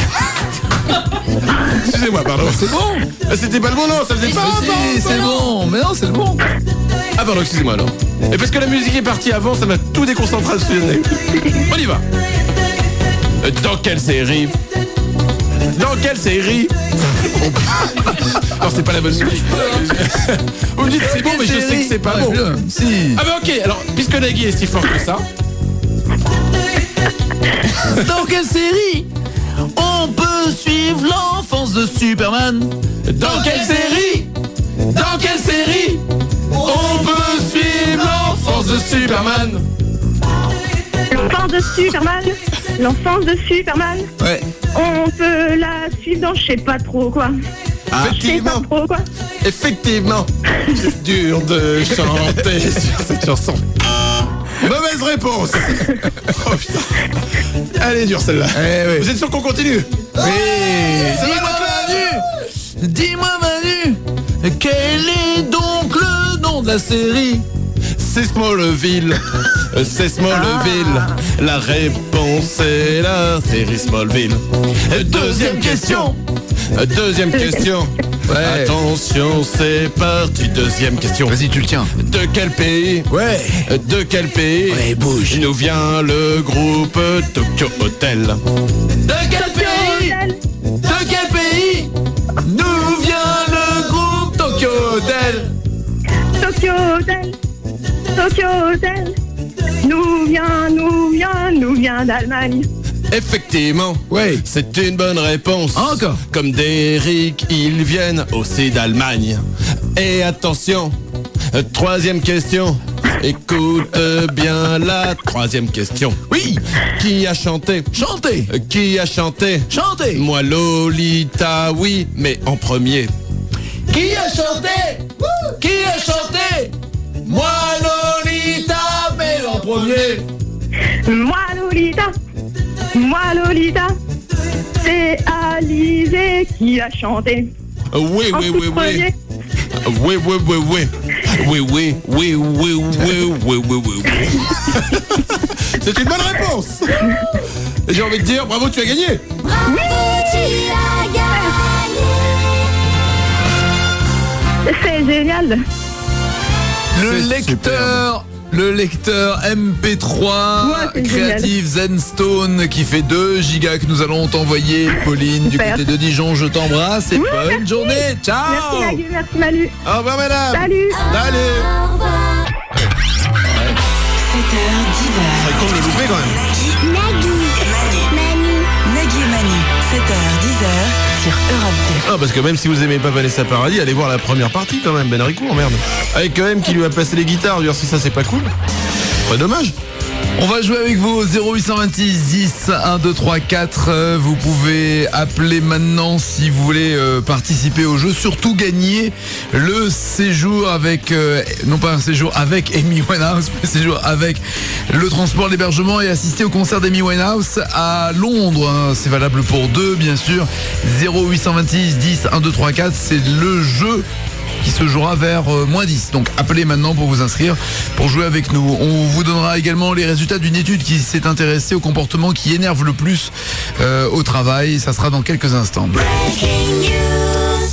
Excusez-moi, pardon. C'est bon. C'était pas le bon, non, ça faisait pas... C'est bon, mais non, c'est le bon. Ah pardon, excusez-moi alors. Et parce que la musique est partie avant, ça m'a tout déconcentrationné. On y va. Dans quelle série? Dans quelle série? Non, c'est pas la bonne musique. Vous me dites c'est bon, mais je sais que c'est pas bon. Si. Ah bah ok, alors, puisque Nagui est si fort que ça... Dans quelle série on peut suivre l'enfance de Superman? Dans quelle série? Dans quelle série on peut suivre l'enfance de Superman? L'enfance de Superman. L'enfance de Superman. Ouais. On peut la suivre dans je sais pas trop quoi. Effectivement. Je sais pas trop quoi. Effectivement. C'est dur de chanter sur cette chanson. Mauvaise réponse. Oh putain. Elle est dure celle-là. Oui. Vous êtes sûr qu'on continue? Oui. Dis-moi Manu, quel est donc le nom de la série? C'est Smallville. C'est Smallville. La réponse est la série Smallville. Deuxième question. Deuxième question. Ouais. Attention, c'est parti. Deuxième question. Vas-y, tu le tiens. De quel pays? Ouais. De quel pays? Ouais, bouge. Nous vient le groupe Tokyo Hotel. De quel pays? De quel pays nous vient le groupe Tokyo Hotel? Tokyo Hotel. Tokyo Hotel. Nous vient d'Allemagne. Effectivement, ouais, c'est une bonne réponse. Encore. Comme d'Eric, ils viennent aussi d'Allemagne. Et attention, troisième question. Écoute bien la troisième question. Oui. Qui a chanté? Chanté. Qui a chanté? Chanté. Moi Lolita, oui, mais en premier. Qui a chanté? Qui a chanté? Moi Lolita, mais en premier. Moi Lolita, c'est Alizé qui a chanté. Oui. C'est une bonne réponse. J'ai envie de dire, bravo, tu as gagné. Bravo, tu as gagné. C'est génial. Le lecteur MP3 Creative Zenstone qui fait 2 gigas que nous allons t'envoyer, Pauline, du côté de Dijon. Je t'embrasse et bonne journée. Ciao. Merci Nagui, merci Manu. Au revoir madame. Salut. Salut. 7h10. C'est con de le louper quand même. Nagui et Manu. 7h10 sur Europe 2. Ah, parce que même si vous aimez pas Vanessa Paradis, allez voir la première partie quand même, Ben Ricourt, merde. Avec quand même qui lui a placé les guitares, dire si ça c'est pas cool. Pas dommage. On va jouer avec vous au 0826 10 1 2 3 4. Vous pouvez appeler maintenant si vous voulez participer au jeu. Surtout gagner le séjour avec, non pas un séjour avec Amy Winehouse, mais séjour avec le transport, l'hébergement et assister au concert d'Amy Winehouse à Londres. C'est valable pour deux, bien sûr. 0826 10 1 2 3 4. C'est le jeu qui se jouera vers moins 10. Donc appelez maintenant pour vous inscrire, pour jouer avec nous. On vous donnera également les résultats d'une étude qui s'est intéressée au comportement qui énerve le plus au travail. Ça sera dans quelques instants.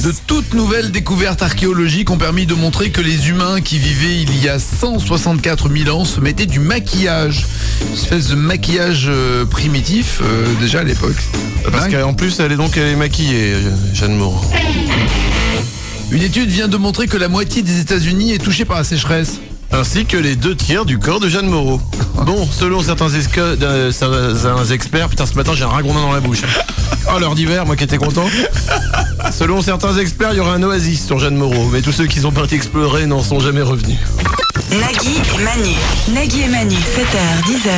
De toutes nouvelles découvertes archéologiques ont permis de montrer que les humains qui vivaient il y a 164 000 ans se mettaient du maquillage. Une espèce de maquillage primitif déjà à l'époque. Parce qu'en plus elle est maquillée, Jeanne Moreau. Une étude vient de montrer que la moitié des États-Unis est touchée par la sécheresse. Ainsi que les 2/3 du corps de Jeanne Moreau. Bon, selon certains experts, putain ce matin j'ai un ragondin dans la bouche. Oh l'heure d'hiver, moi qui étais content. Selon certains experts, il y aura un oasis sur Jeanne Moreau, mais tous ceux qui sont partis explorer n'en sont jamais revenus. Nagui et Manu. Nagui et Manu, 7h, 10h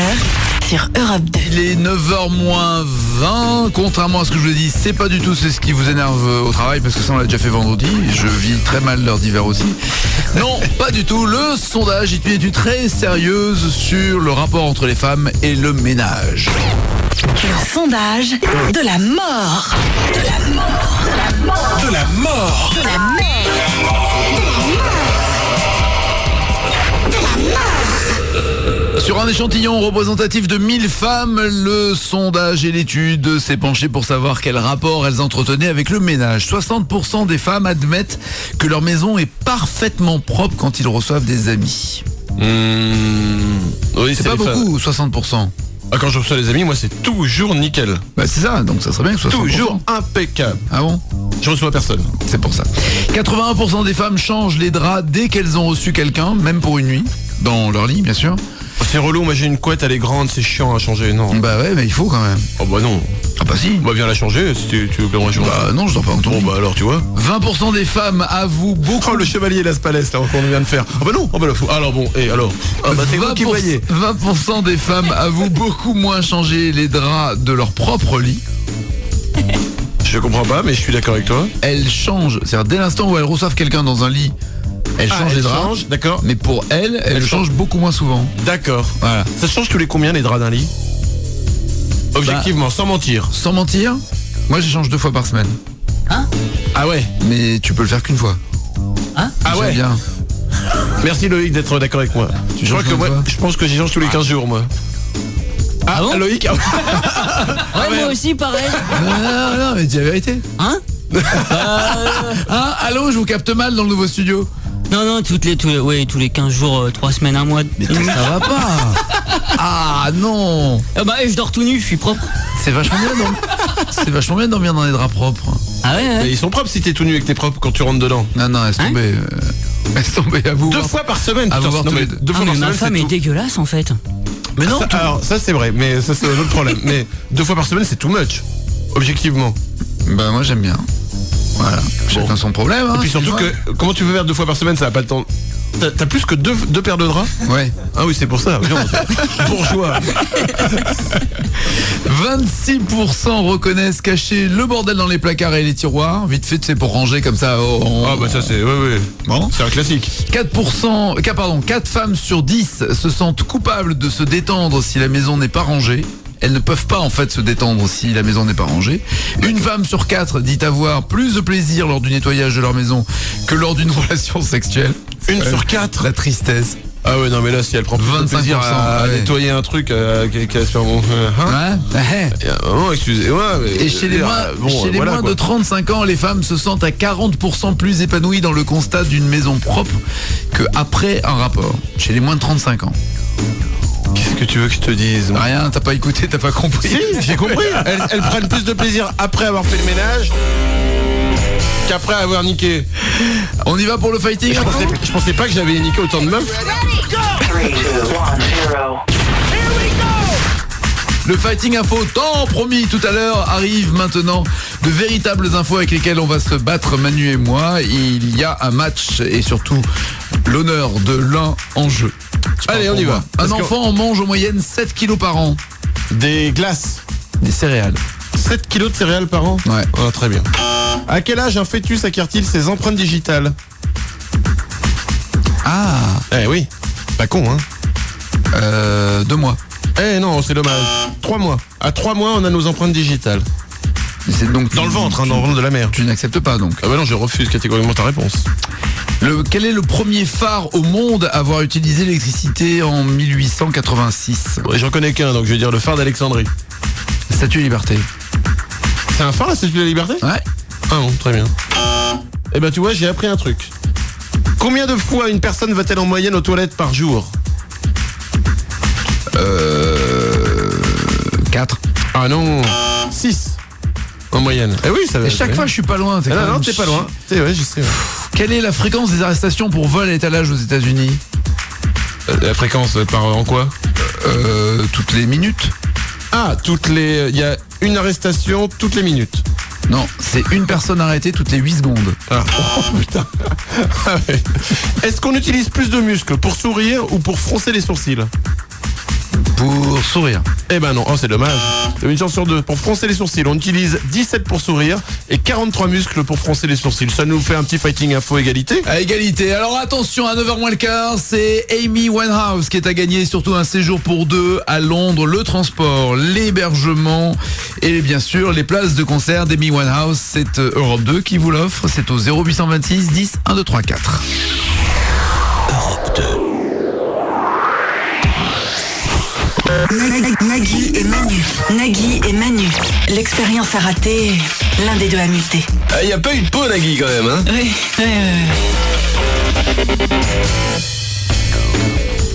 sur Europe 2. Il est 9h moins 20. Contrairement à ce que je vous ai dit, c'est pas du tout ce qui vous énerve au travail, parce que ça on l'a déjà fait vendredi. Je vis très mal l'heure d'hiver aussi. Non, pas du tout. Le sondage est une étude très sérieuse sur le rapport entre les femmes et le ménage. Le sondage de la mort. De la mort. De la mort. De la mort. De la mort. Sur un échantillon représentatif de 1000 femmes, le sondage et l'étude s'est penché pour savoir quel rapport elles entretenaient avec le ménage. 60% des femmes admettent que leur maison est parfaitement propre quand ils reçoivent des amis. Oui, c'est pas beaucoup, 60%. Ah, quand je reçois les amis, moi c'est toujours nickel. Bah c'est ça, donc ça serait bien que 60%. Toujours impeccable. Ah bon ? Je reçois personne. C'est pour ça. 81% des femmes changent les draps dès qu'elles ont reçu quelqu'un, même pour une nuit, dans leur lit bien sûr. C'est relou, moi j'ai une couette, elle est grande, c'est chiant à changer, non. Bah ouais, mais il faut quand même. Oh bah non. Ah bah si. Bah viens la changer si tu veux que moi je change. Bah non, je dors pas en ton lit. Bon bah alors tu vois. 20% des femmes avouent beaucoup. Oh le chevalier Las Palais là qu'on vient de faire. Oh bah non, oh bah là, alors bon, et alors. Ah bah c'est vous qui voyez. 20% des femmes avouent beaucoup moins changer les draps de leur propre lit. Je comprends pas, mais je suis d'accord avec toi. Elles changent, c'est-à-dire dès l'instant où elles reçoivent quelqu'un dans un lit, elles changent les draps. D'accord. Mais pour elles changent beaucoup moins souvent. D'accord. Voilà. Ça change tous les combien les draps d'un lit ? Objectivement, sans mentir. Sans mentir, moi j'échange 2 fois par semaine. Hein ? Ah ouais. Mais tu peux le faire qu'une fois. Hein ? Ah ouais. Bien. Merci Loïc d'être d'accord avec moi. Tu je crois changes que combien de moi, fois je pense que j'y change tous les 15 jours moi. Ah bon Loïc. Ouais, moi aussi, pareil. Non, mais dis la vérité. Hein ? Hein, allô, je vous capte mal dans le nouveau studio. Non, tous les 15 jours, 3 semaines, 1 mois. Mais ça va pas. Ah non. Ah bah, je dors tout nu, je suis propre. C'est vachement bien de dormir dans des draps propres. Ah ouais, Mais ils sont propres si t'es tout nu et que t'es propre quand tu rentres dedans. Non, laisse tomber. Laisse tomber à vous. 2 fois par semaine, à putain, vous voir non, tous mais les deux. 2 fois par ma semaine. femme est dégueulasse en fait. Mais non. Alors ça c'est vrai, mais ça c'est un autre problème. Mais 2 fois par semaine c'est too much. Objectivement. Bah moi j'aime bien. Voilà. Chacun son problème. Et puis surtout que comment tu veux faire 2 fois par semaine, ça va pas le temps. T'as plus que deux paires de draps ? Ouais. Ah oui, c'est pour ça. Bourgeois. 26% reconnaissent cacher le bordel dans les placards et les tiroirs. Vite fait, c'est pour ranger comme ça. Ah bah ça c'est Bon. C'est un classique. 4 femmes sur 10 se sentent coupables de se détendre si la maison n'est pas rangée. Elles ne peuvent pas en fait se détendre si la maison n'est pas rangée. Une femme sur 4 dit avoir plus de plaisir lors du nettoyage de leur maison que lors d'une relation sexuelle. Une sur 4. La tristesse. Ah ouais non mais là si elle prend plus de plaisir à nettoyer un truc qui va se faire bon. Excusez-moi. Et chez les moins de 35 ans, les femmes se sentent à 40% plus épanouies dans le constat d'une maison propre qu'après un rapport. Chez les moins de 35 ans. Qu'est-ce que tu veux que je te dise ? Rien, t'as pas écouté, t'as pas compris. Si, j'ai compris. Elles prennent plus de plaisir après avoir fait le ménage qu'après avoir niqué. On y va pour le fighting. Je pensais pas que j'avais niqué autant de meufs. 3, 2, 1, 0. Le fighting info, tant promis tout à l'heure, arrive maintenant. De véritables infos avec lesquelles on va se battre, Manu et moi. Il y a un match et surtout l'honneur de l'un en jeu. Allez, on y va. Un enfant en mange en moyenne 7 kilos par an. Des glaces. Des céréales. 7 kilos de céréales par an? Ouais. Oh, très bien. À quel âge un fœtus acquiert-il ses empreintes digitales? Ah. Eh oui. Pas con, hein. 2 mois. Eh non, c'est dommage. 3 mois. À 3 mois, on a nos empreintes digitales. C'est donc dans le ventre, dans le ventre de la mère. Tu n'acceptes pas donc. Ah bah non, je refuse catégoriquement ta réponse. Quel est le premier phare au monde à avoir utilisé l'électricité en 1886? Ouais, j'en connais qu'un, donc je vais dire le phare d'Alexandrie. Statue de Liberté. C'est un phare, la Statue de la Liberté? Ouais. Ah bon, très bien. Eh ben tu vois, j'ai appris un truc. Combien de fois une personne va-t-elle en moyenne aux toilettes par jour? 4. Ah non, 6 en moyenne. Eh oui, ça va. Et chaque fois, je suis pas loin. Non, t'es pas loin. Ouais, je sais. Ouais. Quelle est la fréquence des arrestations pour vol à étalage aux États-Unis? La fréquence en quoi? Toutes les minutes. Ah, il y a une arrestation toutes les minutes. Non, c'est une personne arrêtée toutes les 8 secondes. Ah. Oh putain. Ah ouais. Est-ce qu'on utilise plus de muscles pour sourire ou pour froncer les sourcils? Pour sourire. Eh ben non, oh, c'est dommage. C'est une chance sur 2. Pour froncer les sourcils, on utilise 17 pour sourire et 43 muscles pour froncer les sourcils. Ça nous fait un petit fighting info égalité. À égalité. Alors attention, à 9h moins le quart, c'est Amy Winehouse qui est à gagner, surtout un séjour pour 2 à Londres, le transport, l'hébergement et bien sûr les places de concert d'Amy Winehouse. C'est Europe 2 qui vous l'offre. C'est au 0826 10 1 2 3 4. Europe 2. Nagui et Manu. Nagui et Manu. L'expérience a raté, l'un des deux a muté. Il n'y a pas eu de peau, Nagui, quand même, hein? Oui.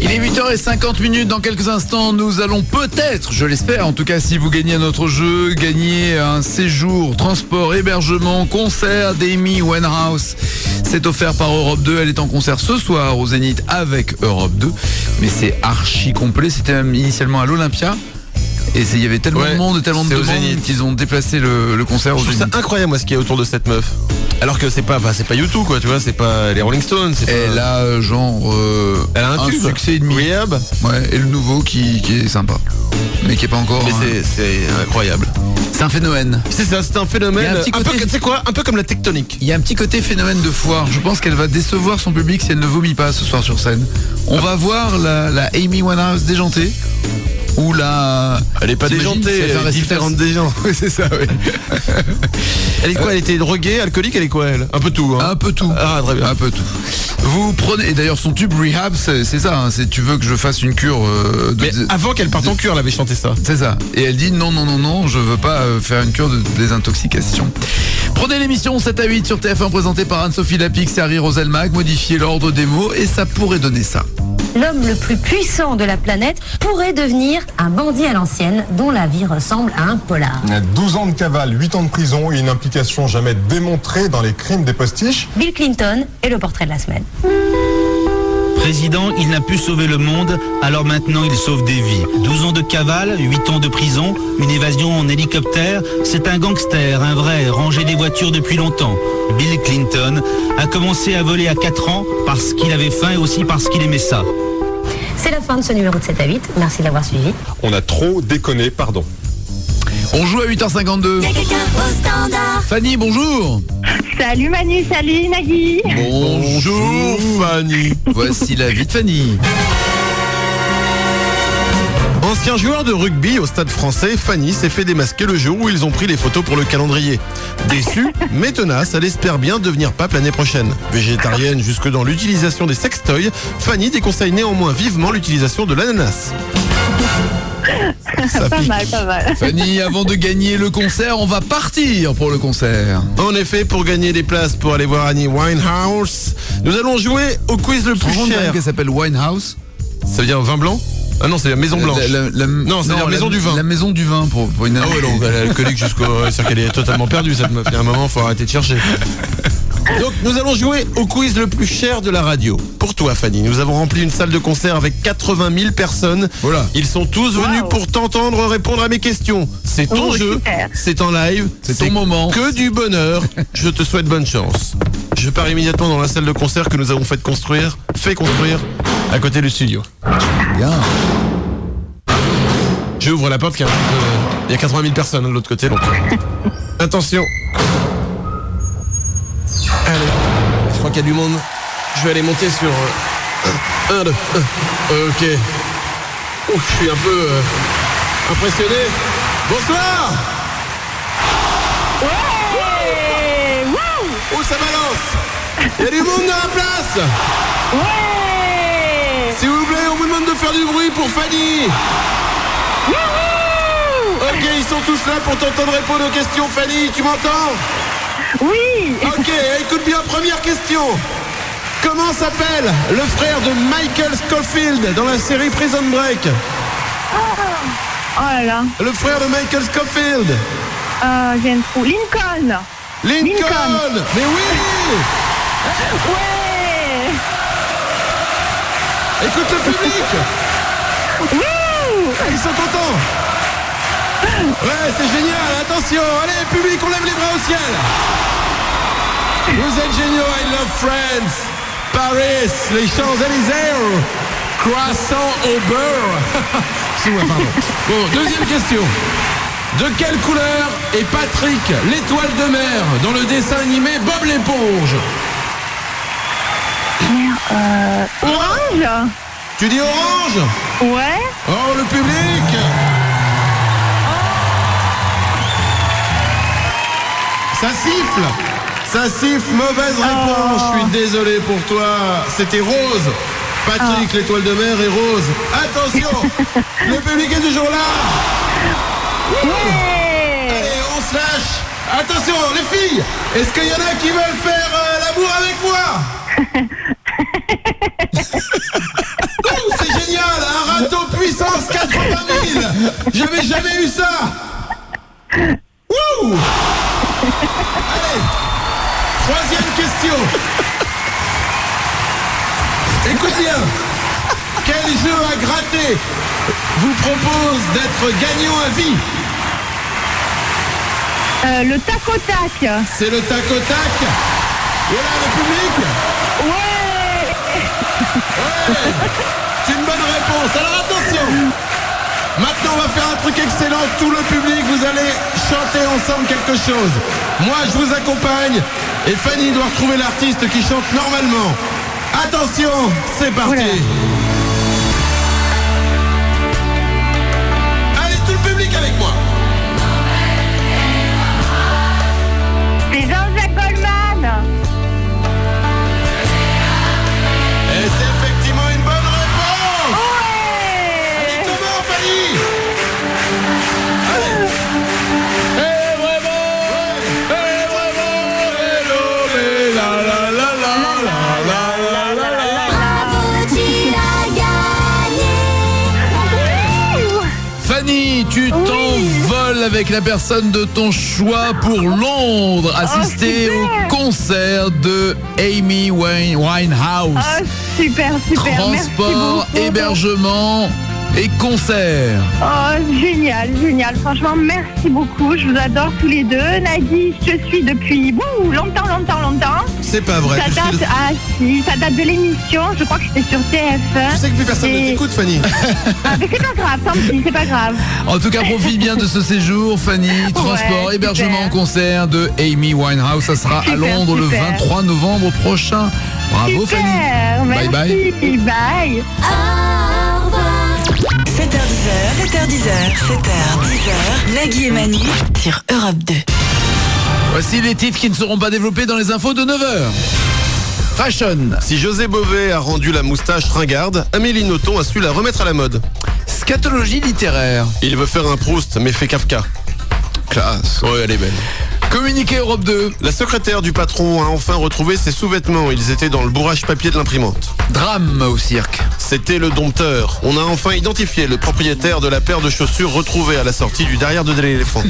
Il est 8h50. Dans quelques instants, nous allons peut-être, je l'espère, en tout cas si vous gagnez à notre jeu, gagner un séjour, transport, hébergement, concert d'Amy Winehouse. C'est offert par Europe 2. Elle est en concert ce soir au Zénith avec Europe 2. Mais c'est archi complet. C'était même initialement à l'Olympia. Et il y avait tellement de monde et tellement de demandes qu'ils ont déplacé le concert au Zénith. Je trouve ça incroyable, moi, ce qu'il y a autour de cette meuf. Alors que c'est pas YouTube, quoi, tu vois, c'est pas les Rolling Stones. Elle a elle a un tube. Succès et demi. Rehab. Ouais, et le nouveau qui est sympa. Mais qui est pas encore. Mais c'est incroyable. C'est un phénomène. C'est ça, c'est un phénomène. Un peu comme la tectonique. Il y a un petit côté phénomène de foire. Je pense qu'elle va décevoir son public si elle ne vomit pas ce soir sur scène. On va voir la Amy Winehouse déjantée. Ou la... Elle est pas déjantée, elle est différente des gens. Oui, c'est ça, oui. Elle est quoi? Elle était droguée, alcoolique, elle est quoi, elle? Un peu tout, hein. Un peu tout. Ah, très bien. Un peu tout. Vous prenez... Et d'ailleurs, son tube Rehab, c'est ça, hein, c'est tu veux que je fasse une cure... Mais avant qu'elle parte en cure, elle avait chanté ça. C'est ça. Et elle dit non, je veux pas faire une cure de désintoxication. Prenez l'émission 7 à 8 sur TF1 présentée par Anne-Sophie Lapix et Harry Roselmack. Modifiez l'ordre des mots et ça pourrait donner ça. L'homme le plus puissant de la planète pourrait devenir un bandit à l'ancienne dont la vie ressemble à un polar. 12 ans de cavale, 8 ans de prison et une implication jamais démontrée dans les crimes des postiches. Bill Clinton est le portrait de la semaine. Président, il n'a pu sauver le monde, alors maintenant il sauve des vies. 12 ans de cavale, 8 ans de prison, une évasion en hélicoptère, c'est un gangster, un vrai, rangé des voitures depuis longtemps. Bill Clinton a commencé à voler à 4 ans parce qu'il avait faim et aussi parce qu'il aimait ça. C'est la fin de ce numéro de 7 à 8, merci de l'avoir suivi. On a trop déconné, pardon. On joue à 8h52. Fanny, bonjour. Salut Manu, salut Nagui. Bonjour Fanny. Voici la vie de Fanny. Ancien joueur de rugby au Stade Français, Fanny s'est fait démasquer le jour où ils ont pris les photos pour le calendrier. Déçue, mais tenace, elle espère bien devenir pape l'année prochaine. Végétarienne jusque dans l'utilisation des sextoys, Fanny déconseille néanmoins vivement l'utilisation de l'ananas. Ça pas mal. Fanny, avant de gagner le concert, on va partir pour le concert. En effet, pour gagner des places pour aller voir Amy Winehouse, nous allons jouer au quiz le plus cher. Qu'elle s'appelle Winehouse. Ça veut dire vin blanc? Ah non, c'est la Maison Blanche. Non, c'est la Maison du Vin. La Maison du Vin pour une... Ah ouais, donc elle est alcoolique jusqu'au... C'est-à-dire qu'elle est totalement perdue, cette meuf. Il y a un moment, il faut arrêter de chercher. Donc, nous allons jouer au quiz le plus cher de la radio. Pour toi, Fanny, nous avons rempli une salle de concert avec 80 000 personnes. Voilà. Ils sont tous venus pour t'entendre répondre à mes questions. C'est ton jeu, super. c'est en live, c'est ton moment. Que du bonheur. Je te souhaite bonne chance. Je pars immédiatement dans la salle de concert que nous avons fait construire à côté du studio. Bien. J'ouvre la porte, il y a 80 000 personnes de l'autre côté, donc... Attention. Allez, je crois qu'il y a du monde. Je vais aller monter sur... 1, 2, 1. Ok. Oh, je suis un peu impressionné. Bonsoir. Ouais. Wow. Oh, ça balance. Il y a du monde dans la place. Ouais. S'il vous plaît, on vous demande de faire du bruit pour Fanny. Ok, ils sont tous là pour t'entendre répondre aux questions. Fanny, tu m'entends? Oui. Ok, écoute bien, première question. Comment s'appelle le frère de Michael Scofield dans la série Prison Break? Oh là là. Le frère de Michael Scofield. J'ai un trou. Lincoln. Mais oui. Ouais. Écoute le public. Ils sont contents. Ouais, c'est génial, attention. Allez, public, on lève les bras au ciel. Vous êtes géniaux, I love France. Paris, les Champs-Élysées, croissant au beurre. Excuse-moi, pardon. Bon, deuxième question. De quelle couleur est Patrick, l'étoile de mer, dans le dessin animé Bob l'éponge? Orange. Tu dis orange? Ouais. Oh, le public. Ça siffle, mauvaise réponse. Je suis désolé pour toi. C'était rose. Patrick, l'étoile de mer, est rose. Attention, le public est toujours là. Ouais. Allez, on se lâche. Attention, les filles, est-ce qu'il y en a qui veulent faire l'amour avec moi? Oh, c'est génial, un râteau puissance 80 000. J'avais jamais eu ça. Wouh. Allez, troisième question. Écoute bien. Quel jeu à gratter vous propose d'être gagnant à vie? Le tac au tac. C'est le tac au tac. Voilà le public. Ouais. C'est une bonne réponse. Alors attention. Maintenant, on va faire un truc excellent. Tout le public, vous allez chanter ensemble quelque chose. Moi, je vous accompagne. Et Fanny doit retrouver l'artiste qui chante normalement. Attention, c'est parti. Oula. Allez, tout le public avec moi. C'est Jean-Jacques Goldman. Et c'est effectivement une bonne réponse. Ouais. Allez, comment, Fanny? Allez. Fanny, tu t'envoles avec la personne de ton choix pour Londres, assister au concert de Amy Winehouse. Oh, super. Transport, hébergement et concert. Oh, génial. Franchement, merci beaucoup. Je vous adore tous les deux. Nagui, je te suis depuis longtemps. C'est pas vrai. Ça date de l'émission. Je crois que c'était sur TF1. Tu sais que plus personne ne t'écoute, Fanny. Mais c'est pas grave, tant pis, c'est pas grave. En tout cas, profite bien de ce séjour, Fanny. Transport, hébergement, concert de Amy Winehouse. Ça sera à Londres le 23 novembre prochain. Bravo, super, Fanny. Merci. Bye. 7h10, Nagui et Manu sur Europe 2. Voici les titres qui ne seront pas développés dans les infos de 9h. Fashion. Si José Bové a rendu la moustache ringarde, Amélie Nothomb a su la remettre à la mode. Scatologie littéraire. Il veut faire un Proust, mais fait Kafka. Classe. Ouais, elle est belle. Communiqué Europe 2. La secrétaire du patron a enfin retrouvé ses sous-vêtements. Ils étaient dans le bourrage papier de l'imprimante. Drame au cirque. C'était le dompteur. On a enfin identifié le propriétaire de la paire de chaussures retrouvée à la sortie du derrière de l'éléphant.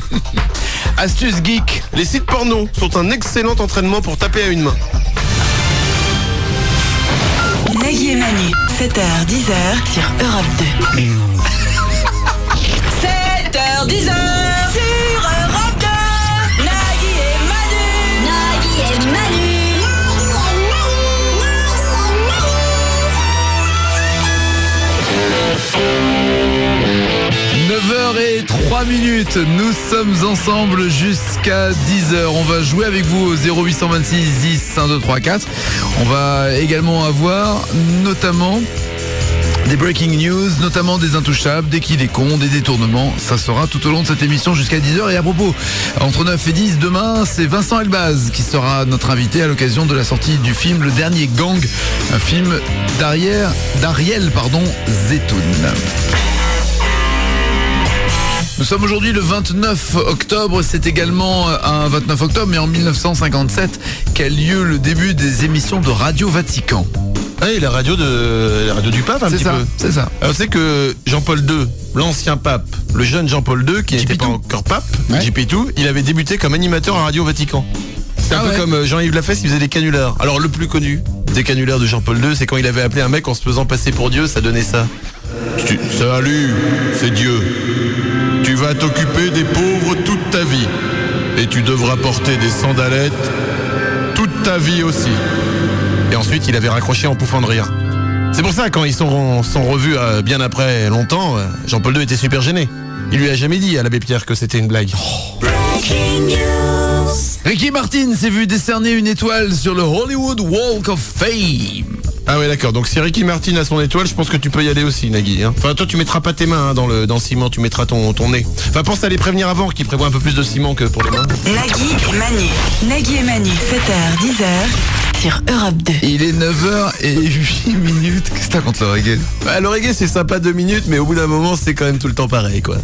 Astuce geek. Les sites porno sont un excellent entraînement pour taper à une main. Nagui et Manu, 7h10 sur Europe 2. 7h10 sur Europe 2. Nagui et Manu. 3 minutes, nous sommes ensemble jusqu'à 10h. On va jouer avec vous au 0826 10 1 2 3 4. On va également avoir notamment des breaking news, notamment des intouchables, des qui des cons, des détournements. Ça sera tout au long de cette émission jusqu'à 10h. Et à propos, entre 9 et 10, demain, c'est Vincent Elbaz qui sera notre invité à l'occasion de la sortie du film Le Dernier Gang, un film d'Ariel Zetoun. Nous sommes aujourd'hui le 29 octobre, c'est également un 29 octobre, mais en 1957 qu'a lieu le début des émissions de Radio Vatican. Ah, et la radio du pape un petit peu. C'est ça. Alors c'est que Jean-Paul II, l'ancien pape, le jeune Jean-Paul II qui n'était pas encore pape, JP2, il avait débuté comme animateur à Radio Vatican. C'est un peu comme Jean-Yves Lafesse, il faisait des canulars. Alors le plus connu des canulars de Jean-Paul II, c'est quand il avait appelé un mec en se faisant passer pour Dieu, ça donnait ça. Salut, c'est Dieu. Tu vas t'occuper des pauvres toute ta vie. Et tu devras porter des sandalettes toute ta vie aussi. Et ensuite, il avait raccroché en pouffant de rire. C'est pour ça, quand ils sont revus bien après longtemps, Jean-Paul II était super gêné. Il lui a jamais dit à l'abbé Pierre que c'était une blague. Ricky Martin s'est vu décerner une étoile sur le Hollywood Walk of Fame. Ah ouais, d'accord, donc si Ricky Martin a son étoile, je pense que tu peux y aller aussi, Nagui. Enfin, toi, tu mettras pas tes mains dans le ciment, tu mettras ton nez. Enfin, pense à les prévenir avant, qu'ils prévoient un peu plus de ciment que pour les mains. Nagui et Manu, 7h, 10h, sur Europe 2. Il est 9h08. Qu'est-ce que t'as contre le reggae? Bah, le reggae, c'est sympa 2 minutes, mais au bout d'un moment, c'est quand même tout le temps pareil, quoi.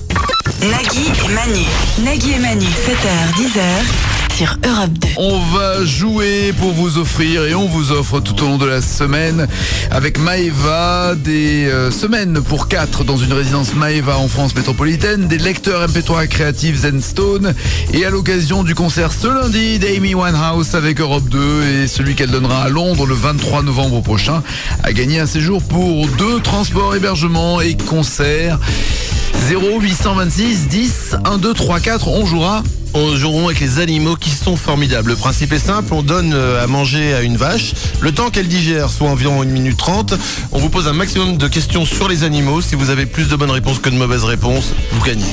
Nagui et Manu, 7h, 10h, sur Europe 2. On va jouer pour vous offrir, et on vous offre tout au long de la semaine avec Maeva des semaines pour 4 dans une résidence Maeva en France métropolitaine, des lecteurs MP3 créatifs Zenstone, et à l'occasion du concert ce lundi d'Amy Winehouse avec Europe 2 et celui qu'elle donnera à Londres le 23 novembre prochain, a gagné un séjour pour 2 transports, hébergements et concerts. 0826 10 1 2 3 4, on jouera avec les animaux qui sont formidables. Le principe est simple, on donne à manger à une vache, le temps qu'elle digère, soit environ 1 minute 30. On vous pose un maximum de questions sur les animaux. Si vous avez plus de bonnes réponses que de mauvaises réponses, vous gagnez.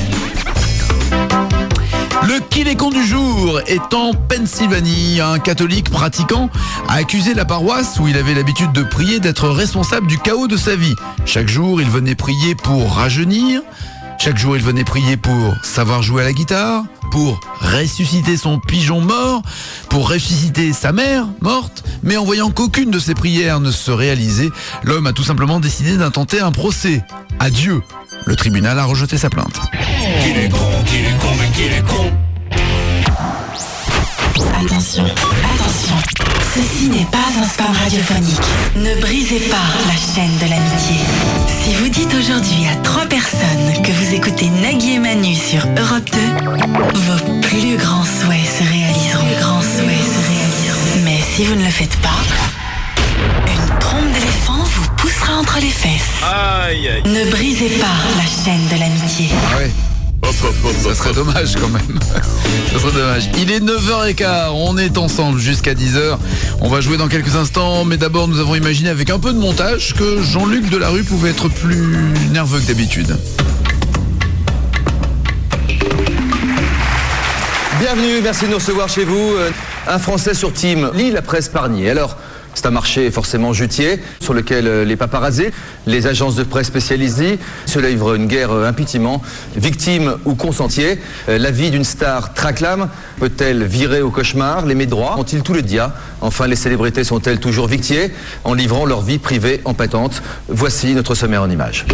Le qui les con du jour est en Pennsylvanie. Un catholique pratiquant a accusé la paroisse où il avait l'habitude de prier d'être responsable du chaos de sa vie. Chaque jour, il venait prier pour rajeunir. Chaque jour, il venait prier pour savoir jouer à la guitare, pour ressusciter son pigeon mort, pour ressusciter sa mère morte. Mais en voyant qu'aucune de ses prières ne se réalisait, l'homme a tout simplement décidé d'intenter un procès à Dieu. Le tribunal a rejeté sa plainte. Qu'il est con. Attention, ceci n'est pas un spam radiophonique. Ne brisez pas la chaîne de l'amitié. Si vous dites aujourd'hui à 3 personnes que vous écoutez Nagui et Manu sur Europe 2, vos plus grands souhaits se réaliseront. Mais si vous ne le faites pas, une trompe d'éléphant vous poussera entre les fesses. Aïe, aïe. Ne brisez pas la chaîne de l'amitié. Ah ouais. Ça serait dommage quand même. Ça serait dommage. Il est 9h15, on est ensemble jusqu'à 10h. On va jouer dans quelques instants, mais d'abord nous avons imaginé avec un peu de montage que Jean-Luc Delarue pouvait être plus nerveux que d'habitude. Bienvenue, merci de nous recevoir chez vous. Un Français sur Team lit la presse Parnier. Alors, c'est un marché forcément juttier sur lequel les paparazzis, les agences de presse spécialisées se livrent une guerre impétument. Victime ou consentier, la vie d'une star traclame. Peut-elle virer au cauchemar? Les médroits ont-ils tous les dias? Enfin, les célébrités sont-elles toujours victiers en livrant leur vie privée en patente? Voici notre sommaire en images.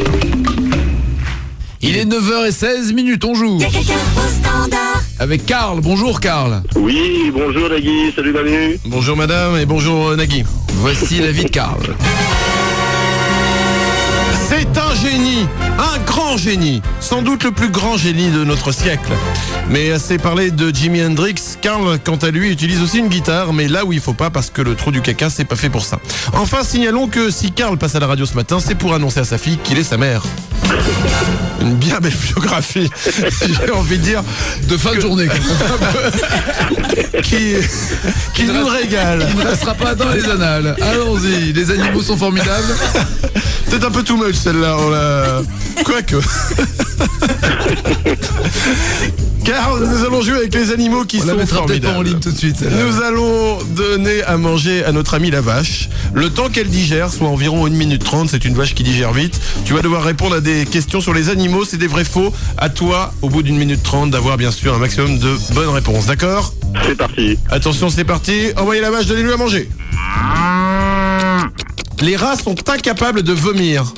Il est 9h16, on joue. Avec Karl. Bonjour Karl. Oui, bonjour Nagui, salut Manu. Bonjour madame et bonjour Nagui. Voici la vie de Karl. C'est un génie, un grand génie, sans doute le plus grand génie de notre siècle. Mais assez parlé de Jimi Hendrix, Karl, quant à lui, utilise aussi une guitare, mais là où il faut pas parce que le trou du caca, c'est pas fait pour ça. Enfin, signalons que si Karl passe à la radio ce matin, c'est pour annoncer à sa fille qu'il est sa mère. Une bien belle biographie, j'ai envie de dire, de fin de journée. qui nous régale. Il ne restera pas dans les annales. Allons-y, les animaux sont formidables. Peut-être un peu too much celle-là. Quoique. Car nous allons jouer avec les animaux qui sont formidables. Pas en ligne tout de suite. Nous allons donner à manger à notre amie la vache. Le temps qu'elle digère, soit environ 1 minute 30, c'est une vache qui digère vite. Tu vas devoir répondre à des questions sur les animaux, c'est des vrais faux. À toi, au bout d'1 minute 30, d'avoir bien sûr un maximum de bonnes réponses, d'accord ? C'est parti. Attention, c'est parti. Envoyez la vache, donnez-lui à manger. Les rats sont incapables de vomir.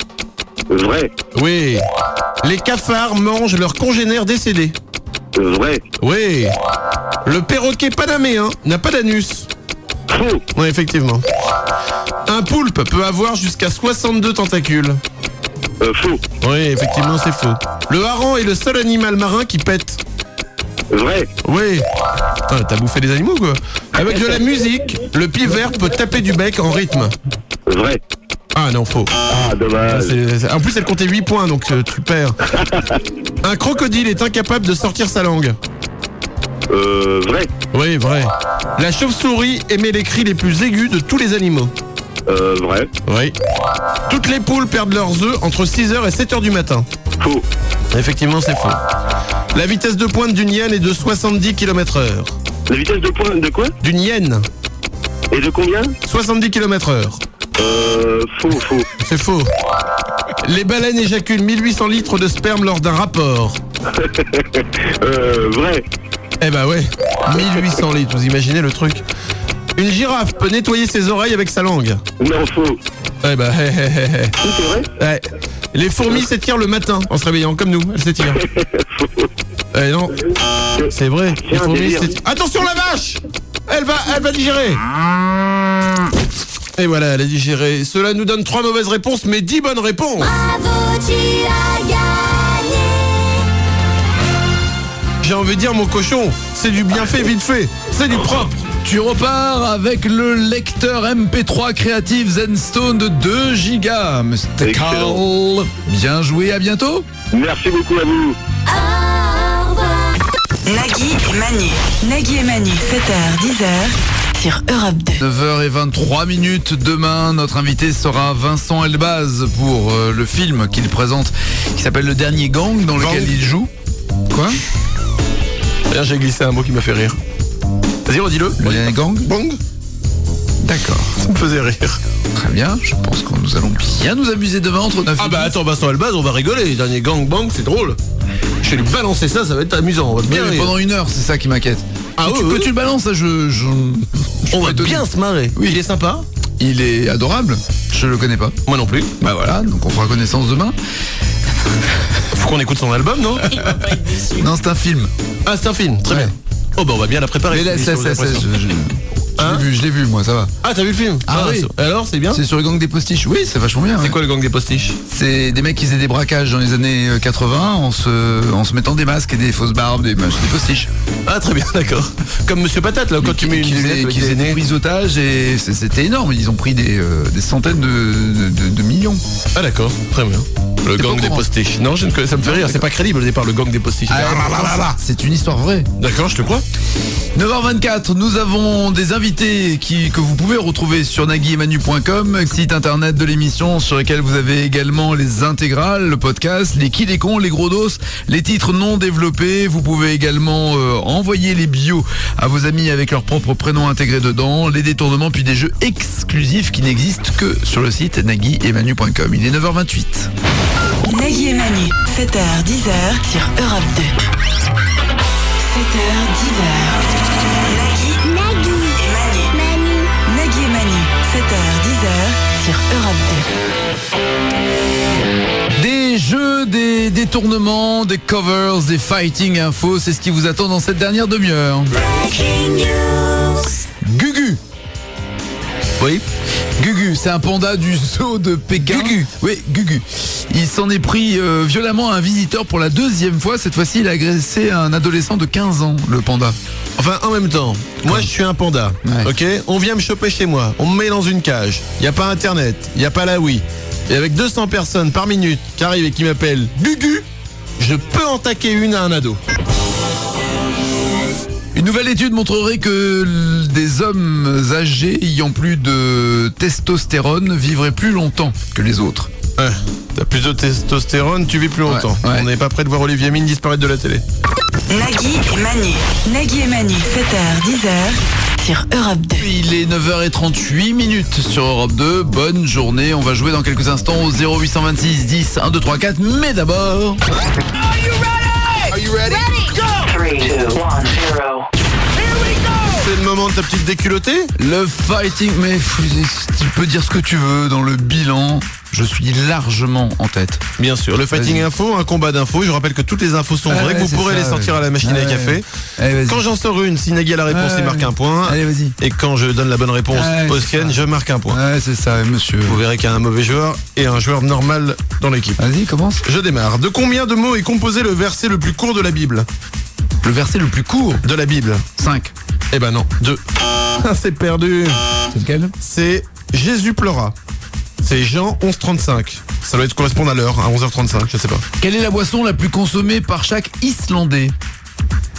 Vrai. Oui. Les cafards mangent leurs congénères décédés. Vrai. Oui. Le perroquet panaméen n'a pas d'anus. Faux. Oui, effectivement. Un poulpe peut avoir jusqu'à 62 tentacules. Faux. Oui, effectivement, c'est faux. Le hareng est le seul animal marin qui pète. Vrai. Oui. Putain, t'as bouffé des animaux, quoi. Avec de la musique, le pivert peut taper du bec en rythme. Vrai. Ah non, faux. Ah, dommage. En plus, elle comptait 8 points, donc tu perds. Un crocodile est incapable de sortir sa langue. Vrai. Oui, vrai. La chauve-souris émet les cris les plus aigus de tous les animaux. Vrai. Oui. Toutes les poules perdent leurs œufs entre 6h et 7h du matin. Faux. Effectivement, c'est faux. La vitesse de pointe d'une hyène est de 70 km/h. La vitesse de pointe de quoi? D'une hyène. Et de combien? 70 km/h. Faux. C'est faux. Les baleines éjaculent 1800 litres de sperme lors d'un rapport. Vrai. Eh bah ouais, 1800 litres, vous imaginez le truc. Une girafe peut nettoyer ses oreilles avec sa langue. Non, faux. Eh bah, C'est vrai? Ouais. Les fourmis s'étirent le matin en se réveillant, comme nous, elles s'étirent. Non, c'est vrai. Les fourmis s'étirent. Attention la vache! Elle va digérer. Et voilà, elle a digéré. Cela nous donne 3 mauvaises réponses, mais 10 bonnes réponses. Bravo, tu as gagné. J'ai envie de dire, mon cochon, c'est du bien fait, vite fait. C'est du propre. Tu repars avec le lecteur MP3 Creative Zenstone de 2 gigas. Mr. Carl, bien joué, à bientôt. Merci beaucoup à vous. Au revoir. Nagui et Manu. Nagui et Manu, 7h, 10h sur Europe 2. 9h23. Demain, notre invité sera Vincent Elbaz pour le film qu'il présente, qui s'appelle Le Dernier Gang, dans lequel il joue. Quoi? D'ailleurs, j'ai glissé un mot qui m'a fait rire. Vas-y, redis-le. Le Dernier Gang. Bang. D'accord. Ça me faisait rire. Très bien, je pense que nous allons bien nous amuser demain entre 9 et 10. Ah bah attends, Vincent Elbaz, on va rigoler. Le Dernier Gang Bang, c'est drôle. Je vais lui balancer ça va être amusant. On va bien rire. Pendant 1 heure, c'est ça qui m'inquiète. Ah si que tu le balances, ça, on va bien se marrer. Oui. Il est sympa. Il est adorable. Je le connais pas. Moi non plus. Bah voilà, donc on fera connaissance demain. Faut qu'on écoute son album, non? Non, c'est un film. Ah, c'est un film, très bien. Oh bah on va bien la préparer. Mais laisse, je l'ai vu, moi, ça va. Ah, t'as vu le film? Ah oui. Alors, c'est bien? C'est sur le gang des postiches. Oui, c'est vachement bien. C'est quoi le gang des postiches? C'est des mecs qui faisaient des braquages dans les années 80 en se mettant des masques et des fausses barbes, des postiches. Ah, très bien, d'accord. Comme Monsieur Patate, là, quand tu mets une lunette, qui faisaient des prises d'otages et c'était énorme. Ils ont pris des centaines de millions. Ah, d'accord, très bien. Le gang des postiches. Non, je ne connais, ça me fait rire, c'est pas crédible au départ, le gang des postiches. C'est une histoire vraie. D'accord, je te crois. 9h24, nous avons des invités que vous pouvez retrouver sur naguiemanu.com, site internet de l'émission sur lequel vous avez également les intégrales, le podcast, les qui, les cons, les gros dos, les titres non développés. Vous pouvez également envoyer les bios à vos amis avec leur propre prénom intégré dedans, les détournements puis des jeux exclusifs qui n'existent que sur le site naguiemanu.com. Il est 9h28. Nagui et Manu, 7h, 10h sur Europe 2. 7h, 10h. Nagui et Manu. Nagui et Manu, 7h, 10h sur Europe 2. Des jeux, des détournements, des covers, des fighting infos, c'est ce qui vous attend dans cette dernière demi-heure. Gugu. Oui. Gugu, c'est un panda du zoo de Pékin. Gugu. Oui, Gugu. Il s'en est pris violemment à un visiteur pour la 2e fois. Cette fois-ci, il a agressé un adolescent de 15 ans, le panda. Enfin, en même temps, moi je suis un panda, ok? On vient me choper chez moi, on me met dans une cage. Il n'y a pas internet, il n'y a pas la Wii. Et avec 200 personnes par minute qui arrivent et qui m'appellent Gugu, je peux en taquer une à un ado. Une nouvelle étude montrerait que des hommes âgés ayant plus de testostérone vivraient plus longtemps que les autres. Ouais. T'as plus de testostérone, tu vis plus longtemps. Ouais. On n'est pas prêt de voir Olivier Mine disparaître de la télé. Nagui et Manu. Nagui et Manu, 7h, 10h sur Europe 2. Il est 9h38 sur Europe 2. Bonne journée. On va jouer dans quelques instants au 0826 10 1 2 3 4. Mais d'abord... Are you ready? Go! 3, 2, 1, 0. C'est le moment de ta petite déculottée. Le fighting, mais tu peux dire ce que tu veux dans le bilan. Je suis largement en tête. Bien sûr, le fighting info, un combat d'infos. Je rappelle que toutes les infos sont vraies, que vous pourrez les sortir à la machine à café. Allez, quand j'en sors une, si Nagui a la réponse, il marque un point. Allez, vas-y. Et quand je donne la bonne réponse au scan, je marque un point. Ouais, c'est ça, monsieur. Vous verrez qu'il y a un mauvais joueur et un joueur normal dans l'équipe. Vas-y, commence. Je démarre. De combien de mots est composé le verset le plus court de la Bible? Le verset le plus court de la Bible? 5. Eh ben non, 2. C'est perdu. C'est lequel? C'est Jésus pleura. C'est Jean 11h35. Ça doit être correspondre à l'heure, à 11h35, je sais pas. Quelle est la boisson la plus consommée par chaque Islandais?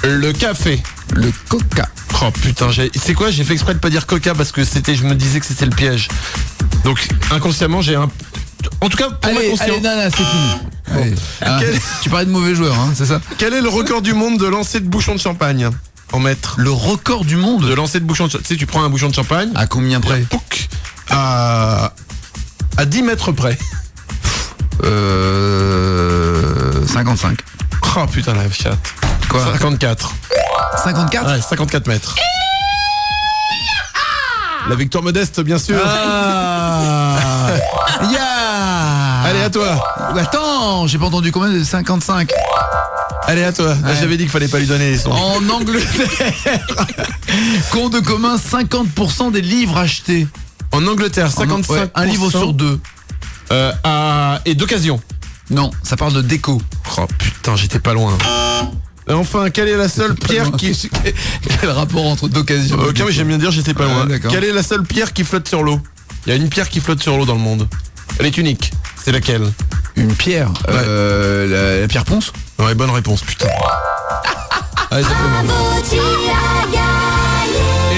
Le café. Le coca. Oh putain, c'est quoi? J'ai fait exprès de pas dire coca parce que je me disais que c'était le piège. Donc inconsciemment j'ai un... En tout cas, pour ma conscience... Allez, non, c'est fini. Allez. Tu parlais de mauvais joueurs, hein, c'est ça? Quel est le record du monde de lancer de bouchons de champagne en mètres? Le record du monde de lancer de bouchons de champagne. Tu sais, tu prends un bouchon de champagne... À combien près? À 10 mètres près. 55. Oh putain la chatte. Quoi? 54. 54? Ouais, 54 mètres. La victoire modeste, bien sûr. Allez, à toi. Attends, j'ai pas entendu combien de 55. Allez, à toi. Ouais. J'avais dit qu'il fallait pas lui donner les sons. En Angleterre, qu'ont de commun 50% des livres achetés. En Angleterre, 55%. Un livre sur deux. Et d'occasion. Non, ça parle de déco. Oh putain, j'étais pas loin. Enfin, quelle est la seule pierre qui... Quel rapport entre d'occasion? Ok, mais j'aime bien dire j'étais pas loin. Quelle est la seule pierre qui flotte sur l'eau? Il y a une pierre qui flotte sur l'eau dans le monde. Elle est unique. C'est laquelle? Une pierre? Ouais. La pierre ponce? Ouais, bonne réponse, putain. Allez, ça fait mal. Et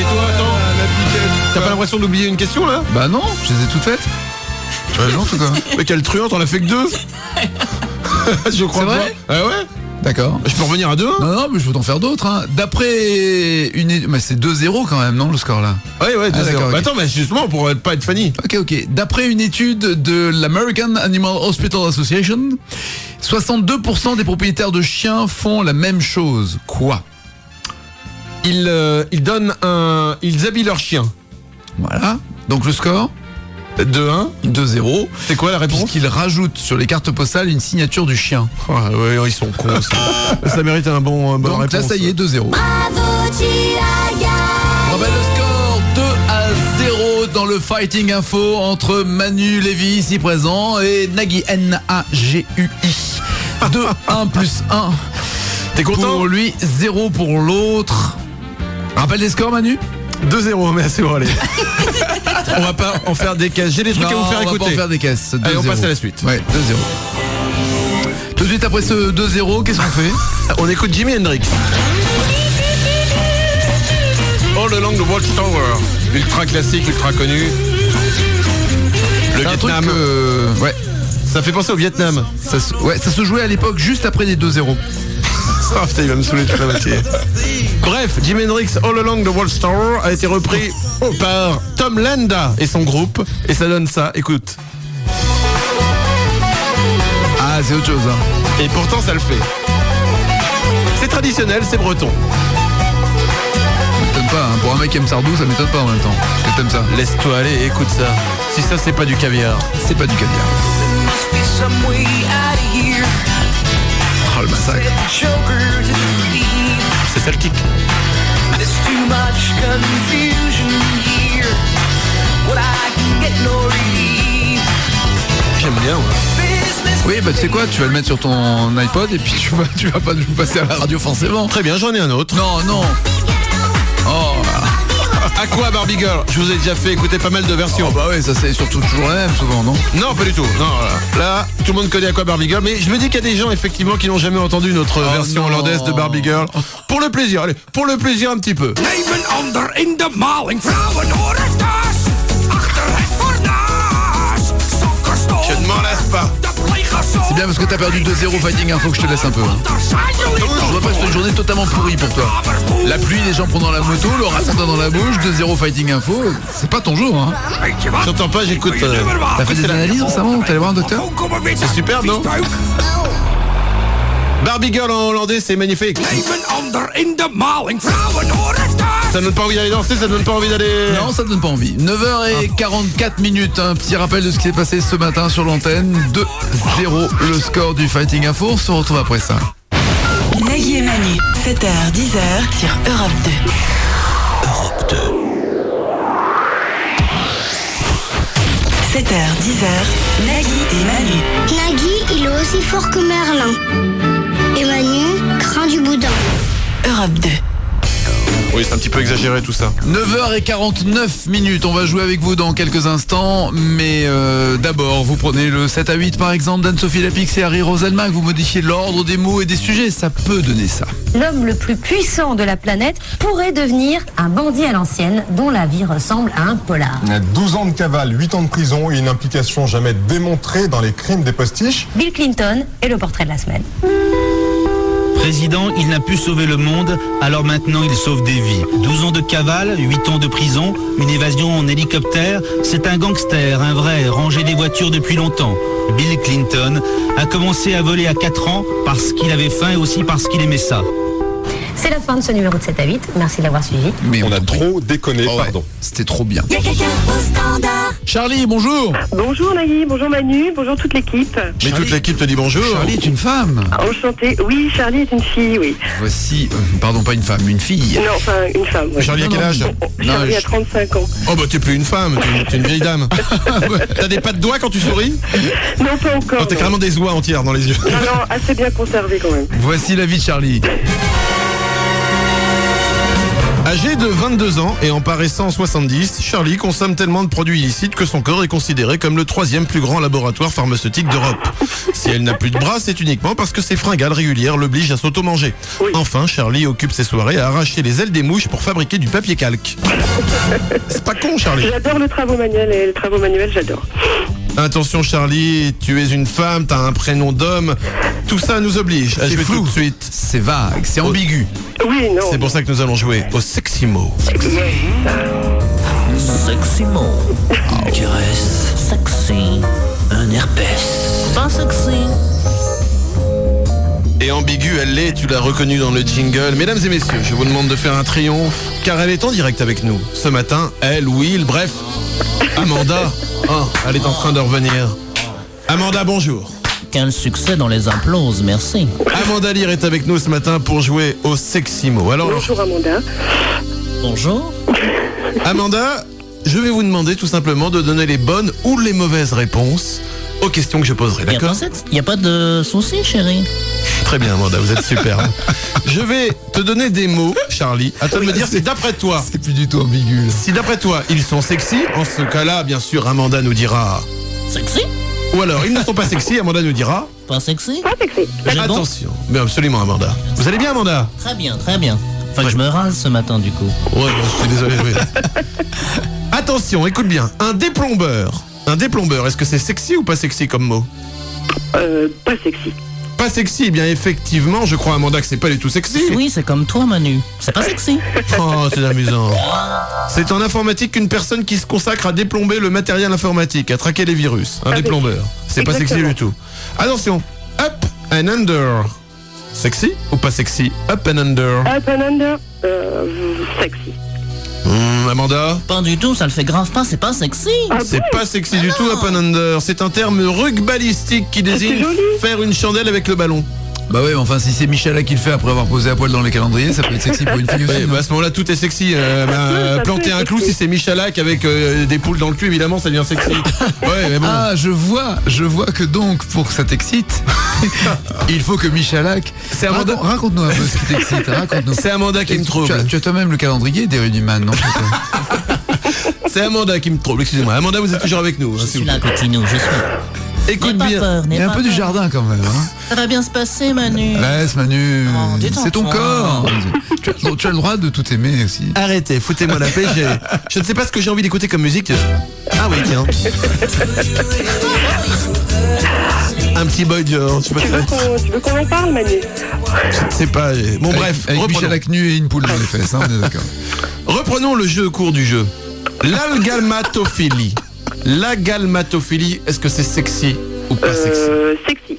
toi, attends, la piquette. T'as pas l'impression d'oublier une question, là? Bah non, je les ai toutes faites. Non, en tout cas. Mais quelle truande, on a fait que 2. Je crois. C'est vrai? Ah ouais. D'accord. Je peux revenir à 2 hein? Non, mais je peux t'en faire d'autres. Hein. D'après une... Mais c'est 2-0 quand même, non, le score là? Ouais, 2-0. Bah, attends, mais justement, pour pas être funny. Ok. D'après une étude de l'American Animal Hospital Association, 62% des propriétaires de chiens font la même chose. Quoi? Ils habillent leurs chiens. Voilà. Donc le score? 2-1. 2-0. C'est quoi la réponse? Puisqu'ils rajoutent sur les cartes postales une signature du chien. Oh, ouais, ils sont cons. Ça mérite un bon bonne réponse. Donc là, ça y est, 2-0. Bravo, tu as gagné. Rappelle le score 2-0 dans le Fighting Info entre Manu Lévy, ici présent, et Nagui, N-A-G-U-I. 2-1 plus 1. T'es content? Pour lui, 0 pour l'autre. Rappelle les scores, Manu? 2-0, mais c'est bon, allez. On va pas en faire des caisses. J'ai des trucs à vous faire écouter. On va pas en faire des caisses. Allez, on passe à la suite. Ouais, 2-0. Tout de suite après ce 2-0, qu'est-ce qu'on fait? On écoute Jimi Hendrix. All Along the Watchtower. Ultra classique, ultra connu. Le Vietnam. Ouais. Ça fait penser au Vietnam. Ça se jouait à l'époque juste après les 2-0. Oh putain, il va me saouler toute la matinée. Bref, Jimi Hendrix All Along the Watchtower a été repris par Tom Landa et son groupe. Et ça donne ça, écoute. Ah, c'est autre chose, hein. Et pourtant, ça le fait. C'est traditionnel, c'est breton. Ça m'étonne pas, hein. Pour un mec qui aime Sardou, ça m'étonne pas en même temps. Parce que t'aimes ça. Laisse-toi aller, écoute ça. Si ça, c'est pas du caviar. C'est pas du caviar. Oh, le massacre. C'est Celtic. J'aime bien, ouais. Oui, bah tu sais quoi, tu vas le mettre sur ton iPod et puis tu vas pas nous passer à la radio forcément. Très bien, j'en ai un autre. Non. Oh. À quoi Barbie Girl? Je vous ai déjà fait écouter pas mal de versions. Oh bah ouais, ça c'est surtout toujours la même souvent, non? Non, pas du tout. Non, là, tout le monde connaît à quoi Barbie Girl, mais je me dis qu'il y a des gens effectivement qui n'ont jamais entendu notre version hollandaise de Barbie Girl. Pour le plaisir, allez, pour le plaisir un petit peu. Je ne m'en lasse pas. bien parce que t'as perdu 2-0 Fighting Info que je te laisse un peu. Je vois pas que c'est une journée totalement pourrie pour toi. La pluie, les gens pendant la moto, le raconteur dans la bouche, 2-0 Fighting Info, c'est pas ton jour, hein. J'entends pas, j'écoute. T'as fait des analyses récemment? T'es allé voir un docteur? C'est super, non? Barbie Girl en hollandais, c'est magnifique. Ça donne pas envie d'aller danser, ça donne pas envie d'aller... Non, ça donne pas envie. 9h44, un petit rappel de ce qui s'est passé ce matin sur l'antenne. 2-0 le score du Fighting Info. On se retrouve après ça. Nagui et Manu, 7h, 10h sur Europe 2. Europe 2. 7h, 10h, Nagui et Manu. Nagui, il est aussi fort que Merlin. Et Manu craint du boudin. Europe 2. Oui, c'est un petit peu exagéré tout ça. 9h49, on va jouer avec vous dans quelques instants, mais d'abord vous prenez le 7 à 8 par exemple d'Anne-Sophie Lapix et Harry Roselmack, vous modifiez l'ordre des mots et des sujets, ça peut donner ça. L'homme le plus puissant de la planète pourrait devenir un bandit à l'ancienne dont la vie ressemble à un polar. 12 ans de cavale, 8 ans de prison et une implication jamais démontrée dans les crimes des postiches. Bill Clinton est le portrait de la semaine. Président, il n'a pu sauver le monde, alors maintenant il sauve des vies. 12 ans de cavale, 8 ans de prison, une évasion en hélicoptère, c'est un gangster, un vrai, rangé des voitures depuis longtemps. Bill Clinton a commencé à voler à 4 ans parce qu'il avait faim et aussi parce qu'il aimait ça. C'est la fin de ce numéro de 7 à 8, merci de l'avoir suivi. Mais on a trop déconné, pardon. C'était trop bien. Il y a quelqu'un au standard. Charlie, bonjour. Bonjour Nagui, bonjour Manu, bonjour toute l'équipe. Mais toute l'équipe te dit bonjour. Charlie est une femme. Enchantée. Oui, Charlie est une fille, oui. Voici, pardon, pas une femme, une fille. Non, enfin une femme. Oui. Charlie a quel âge? Charlie a 35 ans. Oh bah t'es plus une femme, t'es une vieille dame. T'as des pattes d'oie quand tu souris? Non, pas encore. Oh, t'as carrément des oies entières dans les yeux. Non, assez bien conservé quand même. Voici la vie de Charlie. Âgé de 22 ans et en paraissant 70, Charlie consomme tellement de produits illicites que son corps est considéré comme le 3e plus grand laboratoire pharmaceutique d'Europe. Si elle n'a plus de bras, c'est uniquement parce que ses fringales régulières l'obligent à s'auto-manger. Oui. Enfin, Charlie occupe ses soirées à arracher les ailes des mouches pour fabriquer du papier calque. C'est pas con, Charlie. J'adore le travaux manuel et le travaux manuel, j'adore. Attention Charlie, tu es une femme, t'as un prénom d'homme, tout ça nous oblige à C'est jouer flou. tout de suite. C'est vague, c'est ambigu. Oui, non. C'est pour ça que nous allons jouer au sexy mot. Sexy mot. Caresse. Sexy. Un herpès. Pas sexy. Et ambiguë elle l'est, tu l'as reconnue dans le jingle. Mesdames et messieurs, je vous demande de faire un triomphe, car elle est en direct avec nous. Ce matin, elle, Will, bref, Amanda, elle est en train de revenir. Amanda, bonjour. Quel succès dans les applauses, merci. Amanda Lear est avec nous ce matin pour jouer au sexy mot. Alors, Bonjour Amanda. Bonjour. Amanda, je vais vous demander tout simplement de donner les bonnes ou les mauvaises réponses aux questions que je poserai, d'accord? Il n'y a pas de souci, chérie. Très bien, Amanda, vous êtes superbe. Je vais te donner des mots, Charlie. À toi de me dire si d'après toi... C'est plus du tout ambigu. Là. Si d'après toi, ils sont sexy, en ce cas-là, bien sûr, Amanda nous dira... Sexy? Ou alors, ils ne sont pas sexy, Amanda nous dira... Pas sexy? Pas sexy. Attention. Mais absolument, Amanda. Vous allez bien, Amanda? Très bien, très bien. Faut que je me rase ce matin, du coup. Ouais, je suis désolé. Oui. Attention, écoute bien. Un déplombeur. Un déplombeur, est-ce que c'est sexy ou pas sexy comme mot? Pas sexy. Pas sexy, eh bien effectivement, je crois, Amanda, que c'est pas du tout sexy. Oui, c'est comme toi, Manu. C'est pas sexy. Oh, c'est amusant. C'est en informatique qu'une personne qui se consacre à déplomber le matériel informatique, à traquer les virus. Un déplombeur. C'est pas sexy du tout. Attention, up and under. Sexy ou pas sexy? Up and under. Up and under, sexy. Amanda? Pas du tout, ça le fait grave pas, c'est pas sexy. C'est pas sexy du tout, up and under. C'est un terme rugbalistique qui désigne faire une chandelle avec le ballon. Bah ouais, mais enfin, si c'est Michala qui le fait après avoir posé à poil dans les calendriers, ça peut être sexy pour une fille aussi. Ouais, bah à ce moment-là, tout est sexy. Planter un clou, si c'est Michalak avec des poules dans le cul, évidemment, ça devient sexy. Ouais, mais bon. Ah, je vois que donc, pour que ça t'excite, il faut que Michalak... C'est Amanda... Raconte-nous un peu ce qui t'excite, raconte-nous. C'est Amanda qui me trouble. Tu as toi-même le calendrier des Rudiman, non? C'est Amanda qui me trouble, excusez-moi. Amanda, vous êtes toujours avec nous. Je suis là, continue, je suis. Écoute N'aie pas bien. peur, Il n'aie y a un pas peu du peur. jardin quand même. Hein. Ça va bien se passer, Manu. Laisse Manu, Oh, détends-toi. c'est ton corps. Tu as le droit de tout aimer aussi. Arrêtez, foutez-moi la paix. Je ne sais pas ce que j'ai envie d'écouter comme musique. Ah oui, tiens. Un petit Boy George, peut-être. Tu veux qu'on en parle, Manu? Je sais pas. Bon, bref, Avec reprenons. Michel Acnu et une poule dans les fesses, hein, on est d'accord. Reprenons le jeu au cours du jeu. L'algalmatophilie. La galmatophilie, est-ce que c'est sexy ou pas sexy? Sexy.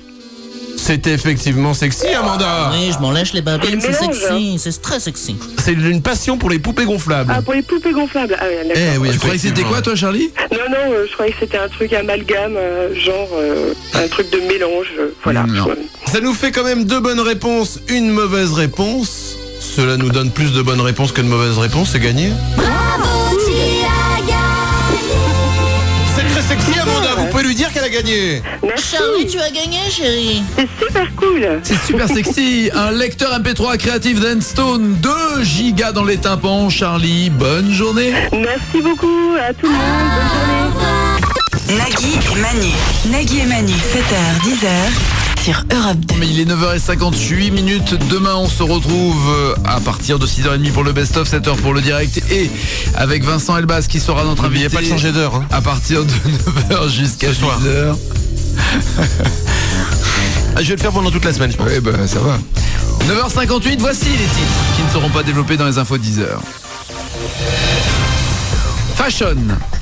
C'est effectivement sexy, Amanda. Oui, je m'en lèche les babines, c'est mélange, sexy, c'est très sexy. C'est une passion pour les poupées gonflables. Ah, pour les poupées gonflables. Ah, oui, d'accord. Eh oui, tu croyais que c'était quoi toi Charlie? Non, je croyais que c'était un truc amalgame, genre un truc de mélange. Voilà. Non. Ça nous fait quand même 2 bonnes réponses, une mauvaise réponse. Cela nous donne plus de bonnes réponses que de mauvaises réponses, c'est gagné. C'est très sexy, Amanda, vous pouvez lui dire qu'elle a gagné. Merci. Charlie, tu as gagné, chérie. C'est super cool. C'est super sexy. Un lecteur MP3 Creative Dance-Stone, 2 gigas dans les tympans. Charlie, bonne journée. Merci beaucoup à tout le monde. Bonne journée. Nagui et Manu. Nagui et Manu, 7h, 10h sur Europe 2. Mais il est 9h58. Demain, on se retrouve à partir de 6h30 pour le best-of, 7h pour le direct et avec Vincent Elbaz qui sera notre invité. N'oubliez pas de changer d'heure. Hein. À partir de 9h jusqu'à Ce soir. 10h. Je vais le faire pendant toute la semaine, je pense. Oui, bah ça va. 9h58, voici les titres qui ne seront pas développés dans les infos de 10h. Fashion.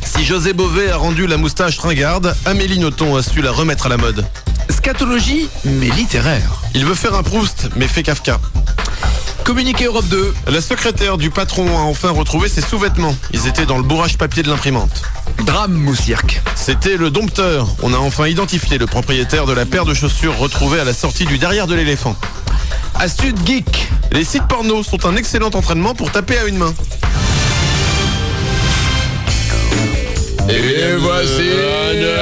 Si José Bové a rendu la moustache ringarde, Amélie Nothomb a su la remettre à la mode. Scatologie, mais littéraire. Il veut faire un Proust, mais fait Kafka. Communiqué Europe 2. La secrétaire du patron a enfin retrouvé ses sous-vêtements. Ils étaient dans le bourrage papier de l'imprimante. Drame au cirque. C'était le dompteur. On a enfin identifié le propriétaire de la paire de chaussures retrouvée à la sortie du derrière de l'éléphant. Astuce geek. Les sites porno sont un excellent entraînement pour taper à une main. Et voici Il est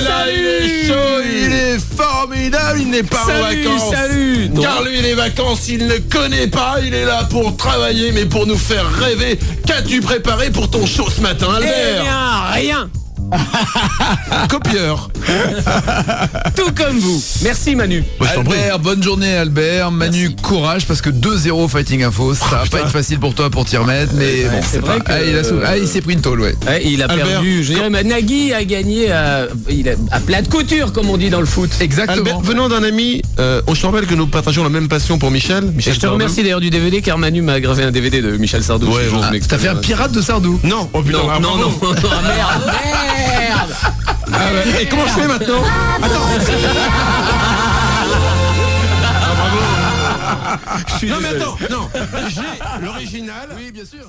là, il est chaud, il est formidable, il n'est pas en vacances. Salut. Car lui, les vacances, il ne connaît pas, il est là pour travailler, mais pour nous faire rêver. Qu'as-tu préparé pour ton show ce matin, Albert? Eh bien, rien. Copieur. Tout comme vous. Merci Manu. Albert, bonne journée Albert. Manu, courage parce que 2-0 Fighting Info, ça va pas être facile pour toi pour t'y remettre, mais bon, c'est vrai pas... que- il s'est pris une tôle, ouais. Ouais, il a Albert. perdu. Je dirais, mais Nagui a gagné à plat de couture, comme on dit dans le foot. Exactement. Albert, venant d'un ami, on se rappelle que nous partageons la même passion pour Michel. Et je te Sardou. remercie d'ailleurs du DVD car Manu m'a gravé un DVD de Michel Sardou. Ouais, Si bon. j'ose T'as m'exprimer. fait un pirate de Sardou? Non, oh putain, Non, bravo. non, non. Ah, merde. Et comment je fais maintenant? Attends. Non mais attends, non. J'ai l'original. Oui, bien sûr.